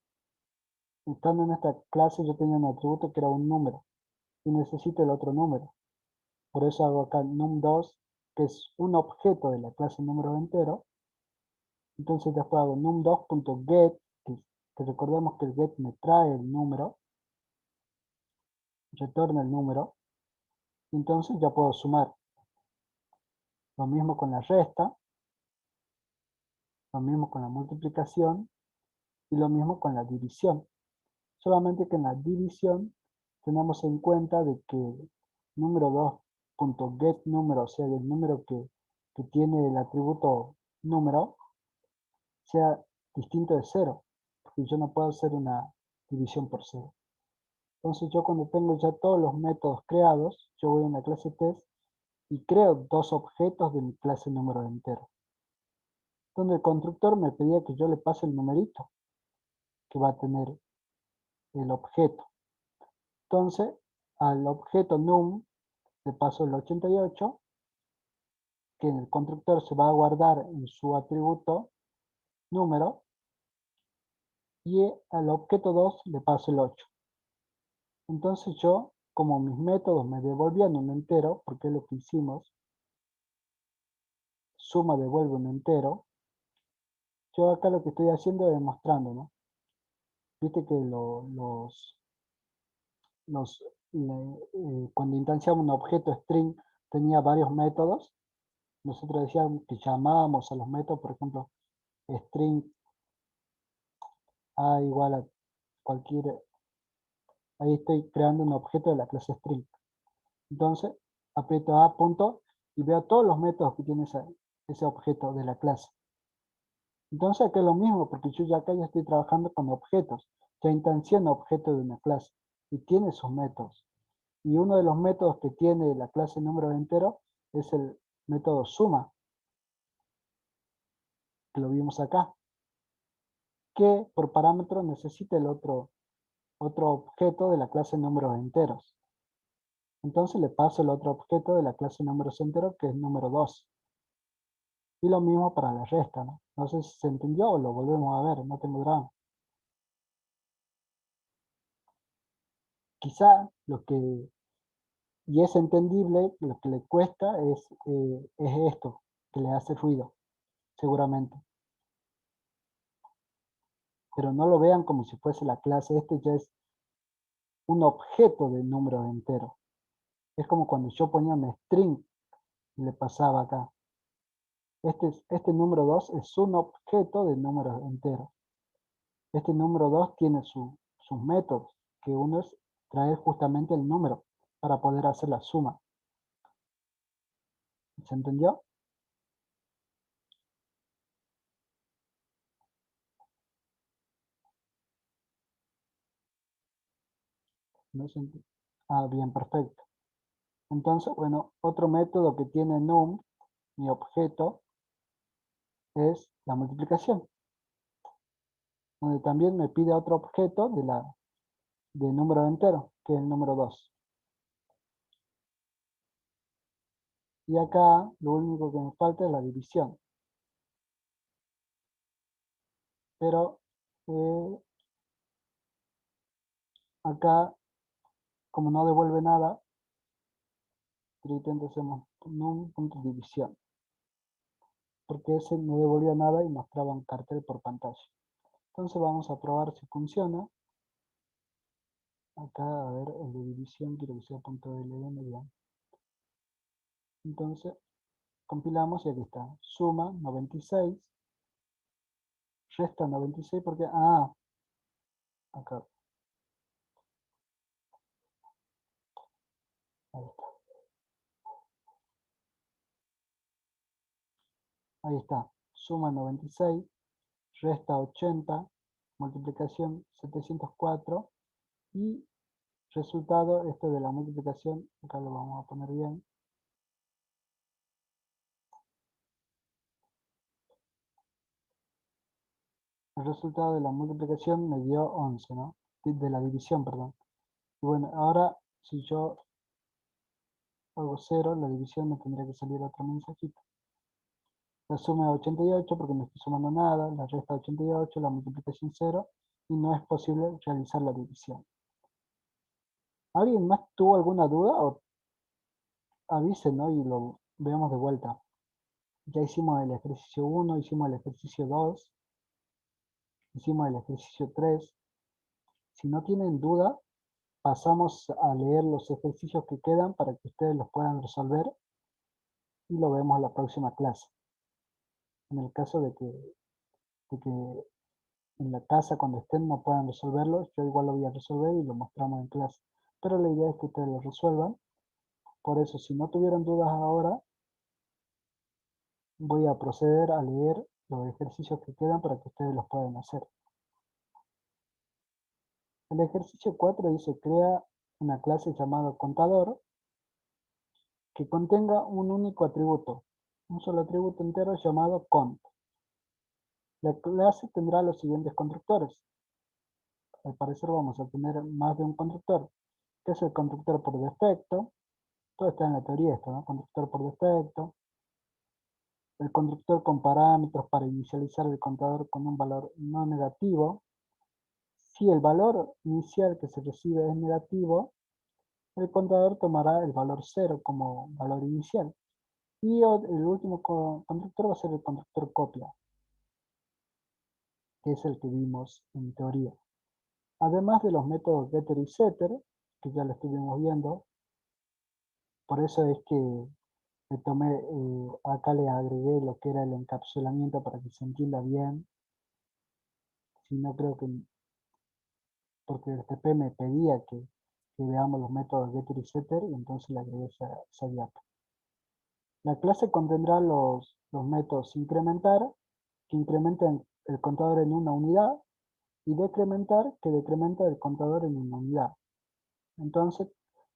estando en esta clase yo tenía un atributo que era un número, y necesito el otro número. Por eso hago acá num2, que es un objeto de la clase número entero. Entonces después hago num2.get, que recordemos que el get me trae el número, retorna el número, y entonces ya puedo sumar. Lo mismo con la resta, lo mismo con la multiplicación, y lo mismo con la división. Solamente que en la división tenemos en cuenta de que número 2.getNúmero, o sea, el número que tiene el atributo número, sea distinto de 0, porque yo no puedo hacer una división por 0. Entonces yo cuando tengo ya todos los métodos creados, yo voy a la clase test y creo dos objetos de mi clase número entero. Donde el constructor me pedía que yo le pase el numerito que va a tener el objeto. Entonces, al objeto num le paso el 88, que en el constructor se va a guardar en su atributo número, y al objeto 2 le paso el 8. Entonces yo, como mis métodos me devolvían un entero, porque es lo que hicimos, suma devuelve un entero, yo acá lo que estoy haciendo es demostrando, ¿no? Viste que cuando instanciamos un objeto string tenía varios métodos. Nosotros decíamos que llamábamos a los métodos, por ejemplo, string a igual a cualquier. Ahí estoy creando un objeto de la clase string. Entonces, aprieto a punto y veo todos los métodos que tiene ese objeto de la clase. Entonces acá es lo mismo, porque yo ya acá ya estoy trabajando con objetos. Ya instancié un objeto de una clase y tiene sus métodos. Y uno de los métodos que tiene la clase número entero es el método suma, que lo vimos acá, que por parámetro necesita el otro objeto de la clase números enteros. Entonces le paso el otro objeto de la clase números enteros, que es número 2. Y lo mismo para la resta, ¿no? No sé si se entendió o lo volvemos a ver, no tengo drama. Quizá lo que, y es entendible, lo que le cuesta es esto, que le hace ruido, seguramente. Pero no lo vean como si fuese la clase, este ya es un objeto de números enteros. Es como cuando yo ponía un string y le pasaba acá. Este número 2 es un objeto de números enteros. Este número 2 tiene sus métodos, que uno es traer justamente el número para poder hacer la suma. ¿Se entendió? ¿No se ent- Ah, bien, perfecto. Entonces, bueno, otro método que tiene num, mi objeto, es la multiplicación, donde también me pide otro objeto de número entero, que es el número 2. Y acá lo único que me falta es la división. Pero acá, como no devuelve nada, directamente hacemos num.división, porque ese no devolvía nada y mostraba un cartel por pantalla. Entonces vamos a probar si funciona. Acá, a ver, el de división quiero que sea .ln, bien. Entonces, compilamos y aquí está. Suma 96, resta 96 porque, acá, ahí está. Ahí está. Suma 96, resta 80, multiplicación 704 y resultado, este de la multiplicación, acá lo vamos a poner bien. El resultado de la multiplicación me dio 11, ¿no? De la división, perdón. Y bueno, ahora si yo hago 0, la división me tendría que salir otro mensajito. La suma es 88 porque no estoy sumando nada, la resta 88, la multiplicación 0 y no es posible realizar la división. ¿Alguien más tuvo alguna duda? O avisen, ¿no? Y lo veamos de vuelta. Ya hicimos el ejercicio 1, hicimos el ejercicio 2, hicimos el ejercicio 3. Si no tienen duda, pasamos a leer los ejercicios que quedan para que ustedes los puedan resolver y lo vemos en la próxima clase. En el caso de que en la casa cuando estén no puedan resolverlo, yo igual lo voy a resolver y lo mostramos en clase. Pero la idea es que ustedes lo resuelvan. Por eso, si no tuvieron dudas ahora, voy a proceder a leer los ejercicios que quedan para que ustedes los puedan hacer. El ejercicio 4 dice, crea una clase llamada contador que contenga un único atributo, un solo atributo entero llamado cont. La clase tendrá los siguientes constructores. Al parecer vamos a tener más de un constructor, que es el constructor por defecto. Todo está en la teoría esto, ¿no? Constructor por defecto. El constructor con parámetros para inicializar el contador con un valor no negativo. Si el valor inicial que se recibe es negativo, el contador tomará el valor 0 como valor inicial. Y el último constructor va a ser el constructor copia, que es el que vimos en teoría. Además de los métodos getter y setter, que ya lo estuvimos viendo, por eso es que acá le agregué lo que era el encapsulamiento para que se entienda bien. Si no creo que, porque el TP me pedía que veamos los métodos getter y setter, y entonces le agregué esa diapo. La clase contendrá los métodos incrementar, que incrementan el contador en una unidad, y decrementar, que decrementa el contador en una unidad. Entonces,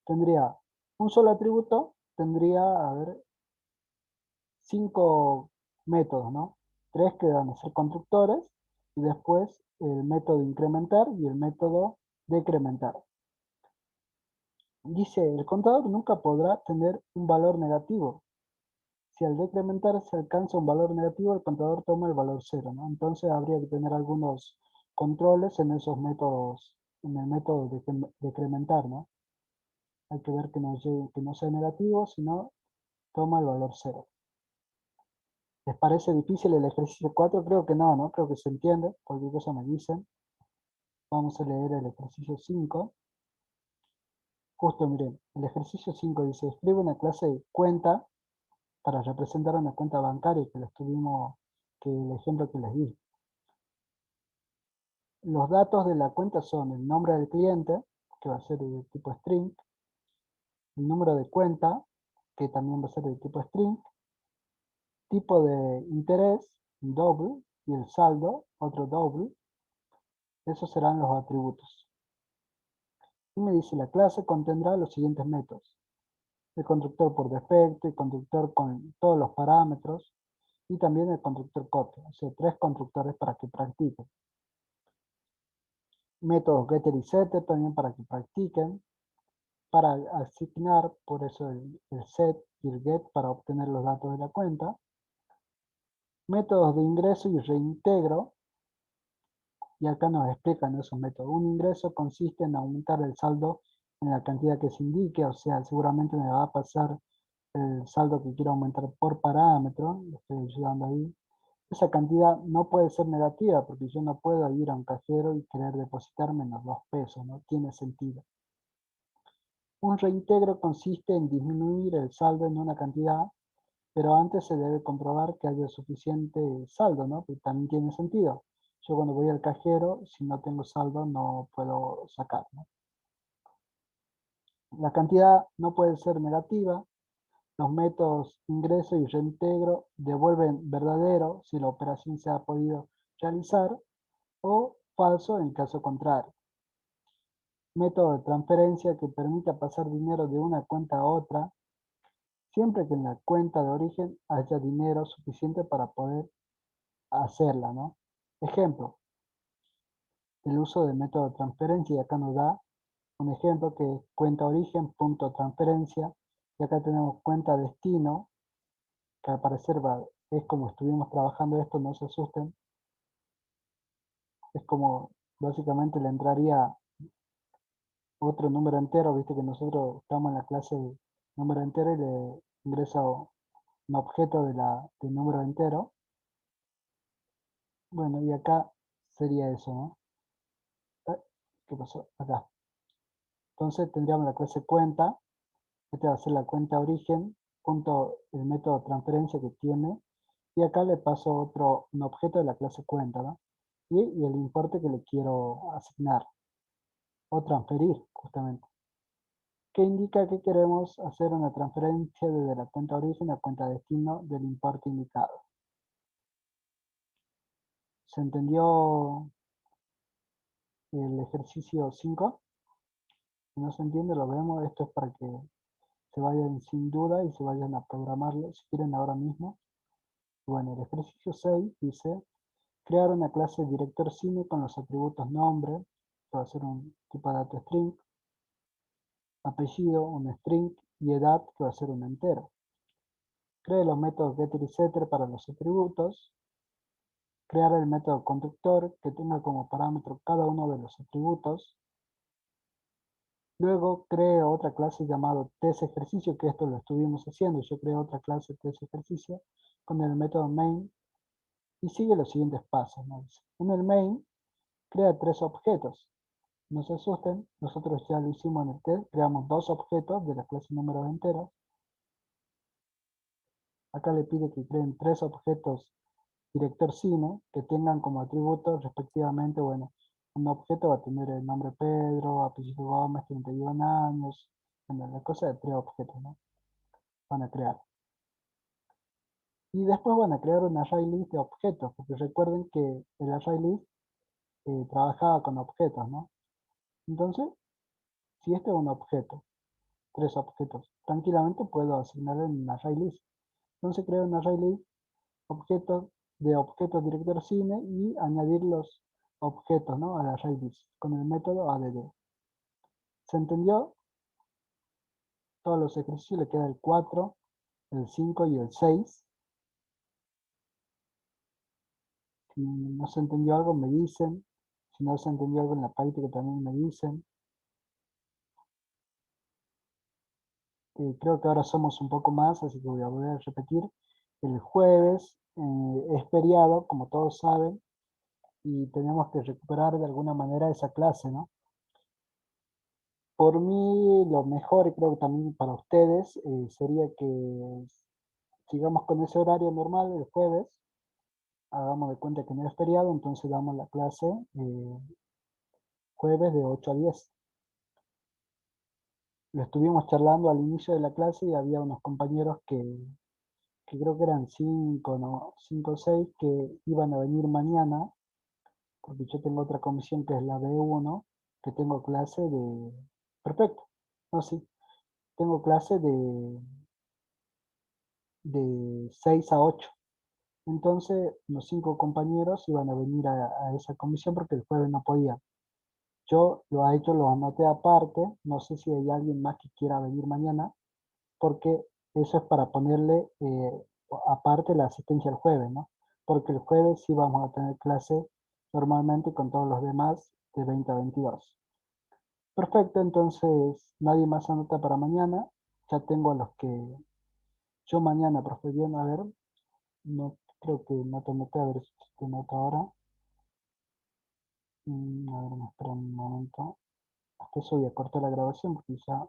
tendría un solo atributo, tendría, a ver, 5 métodos, ¿no? 3 que van a ser constructores, y después el método incrementar y el método decrementar. Dice, el contador nunca podrá tener un valor negativo. Si al decrementar se alcanza un valor negativo, el contador toma el valor 0, ¿no? Entonces habría que tener algunos controles en esos métodos, en el método de decrementar, ¿no? Hay que ver que no sea negativo, sino toma el valor 0. ¿Les parece difícil el ejercicio 4? Creo que no, ¿no? Creo que se entiende. Cualquier cosa me dicen. Vamos a leer el ejercicio 5. Justo miren, el ejercicio 5 dice, escribe una clase de cuenta para representar una cuenta bancaria que el ejemplo que les di. Los datos de la cuenta son el nombre del cliente, que va a ser de tipo string, el número de cuenta, que también va a ser de tipo string, tipo de interés, double, y el saldo, otro double. Esos serán los atributos. Y me dice, la clase contendrá los siguientes métodos. El constructor por defecto, el constructor con todos los parámetros, y también el constructor copia. O sea, 3 constructores para que practiquen. Métodos getter y setter también para que practiquen. Para asignar, por eso el set y el get para obtener los datos de la cuenta. Métodos de ingreso y reintegro. Y acá nos explican esos métodos. Un ingreso consiste en aumentar el saldo en la cantidad que se indique, o sea, seguramente me va a pasar el saldo que quiero aumentar por parámetro, lo estoy ayudando ahí. Esa cantidad no puede ser negativa porque yo no puedo ir a un cajero y querer depositar menos 2 pesos, no tiene sentido. Un reintegro consiste en disminuir el saldo en una cantidad, pero antes se debe comprobar que haya suficiente saldo, ¿no? Que también tiene sentido. Yo cuando voy al cajero, si no tengo saldo, no puedo sacar, ¿no? La cantidad no puede ser negativa. Los métodos ingreso y reintegro devuelven verdadero si la operación se ha podido realizar o falso en caso contrario. Método de transferencia que permita pasar dinero de una cuenta a otra, siempre que en la cuenta de origen haya dinero suficiente para poder hacerla, ¿no? Ejemplo, el uso del método de transferencia, y acá nos da un ejemplo que es cuenta origen punto transferencia, y acá tenemos cuenta destino, que al parecer es como estuvimos trabajando esto, no se asusten, es como básicamente le entraría otro número entero, viste que nosotros estamos en la clase de número entero y le ingresa un objeto del número entero. Bueno, y acá sería eso, ¿no? ¿Qué pasó? Acá. Entonces tendríamos la clase cuenta, esta va a ser la cuenta origen, punto el método de transferencia que tiene, y acá le paso un objeto de la clase cuenta, ¿no? Y el importe que le quiero asignar, o transferir, justamente. Que indica que queremos hacer una transferencia desde la cuenta origen a cuenta destino del importe indicado. ¿Se entendió el ejercicio 5? Si no se entiende, lo vemos. Esto es para que se vayan sin duda y se vayan a programarlo si quieren ahora mismo. Bueno, el ejercicio 6 dice crear una clase director cine con los atributos nombre, que va a ser un tipo de dato string, apellido, un string, y edad, que va a ser un entero. Cree los métodos getter y setter para los atributos. Crear el método constructor que tenga como parámetro cada uno de los atributos. Luego creo otra clase llamado test ejercicio, que esto lo estuvimos haciendo. Yo creo otra clase test ejercicio con el método main y sigue los siguientes pasos, ¿no? En el main crea 3 objetos. No se asusten, nosotros ya lo hicimos en el test, creamos 2 objetos de la clase número enteros. Acá le pide que creen 3 objetos director cine que tengan como atributos respectivamente, bueno, un objeto va a tener el nombre Pedro, apellido Gómez, 31 años, bueno, la cosa de 3 objetos, ¿no? Van a crear. Y después van a crear un array list de objetos, porque recuerden que el array list trabajaba con objetos, ¿no? Entonces, si este es un objeto, 3 objetos, tranquilamente puedo asignarle un array list. Entonces creo un array list objetos de objetos director cine y añadir los objetos, ¿no? al array list con el método add. ¿Se entendió? Todos los ejercicios le queda el 4, el 5 y el 6. Si no se entendió algo me dicen. Si no se entendió algo en la práctica también me dicen. Creo que ahora somos un poco más, así que voy a volver a repetir. El jueves es feriado, como todos saben, y tenemos que recuperar de alguna manera esa clase, ¿no? Por mí, lo mejor, y creo que también para ustedes, sería que sigamos con ese horario normal el jueves. Hagamos de cuenta que no es feriado, entonces damos la clase jueves de 8 a 10. Lo estuvimos charlando al inicio de la clase y había unos compañeros que creo que eran 5, ¿no? 5 o 6 que iban a venir mañana, porque yo tengo otra comisión que es la B1, que tengo clase de... Perfecto. No, sí. Tengo clase de 6 a 8. Entonces, los 5 compañeros iban a venir a esa comisión porque el jueves no podían. Yo lo he hecho, lo anoté aparte. No sé si hay alguien más que quiera venir mañana, porque eso es para ponerle aparte la asistencia el jueves, ¿no? Porque el jueves sí vamos a tener clase normalmente con todos los demás de 20 a 22. Perfecto, entonces nadie más anota para mañana. Ya tengo a los que yo mañana, profe, bien, a ver, no creo que no te anoté, a ver si te noto ahora. A ver, me espera un momento. Hasta eso voy a cortar la grabación porque ya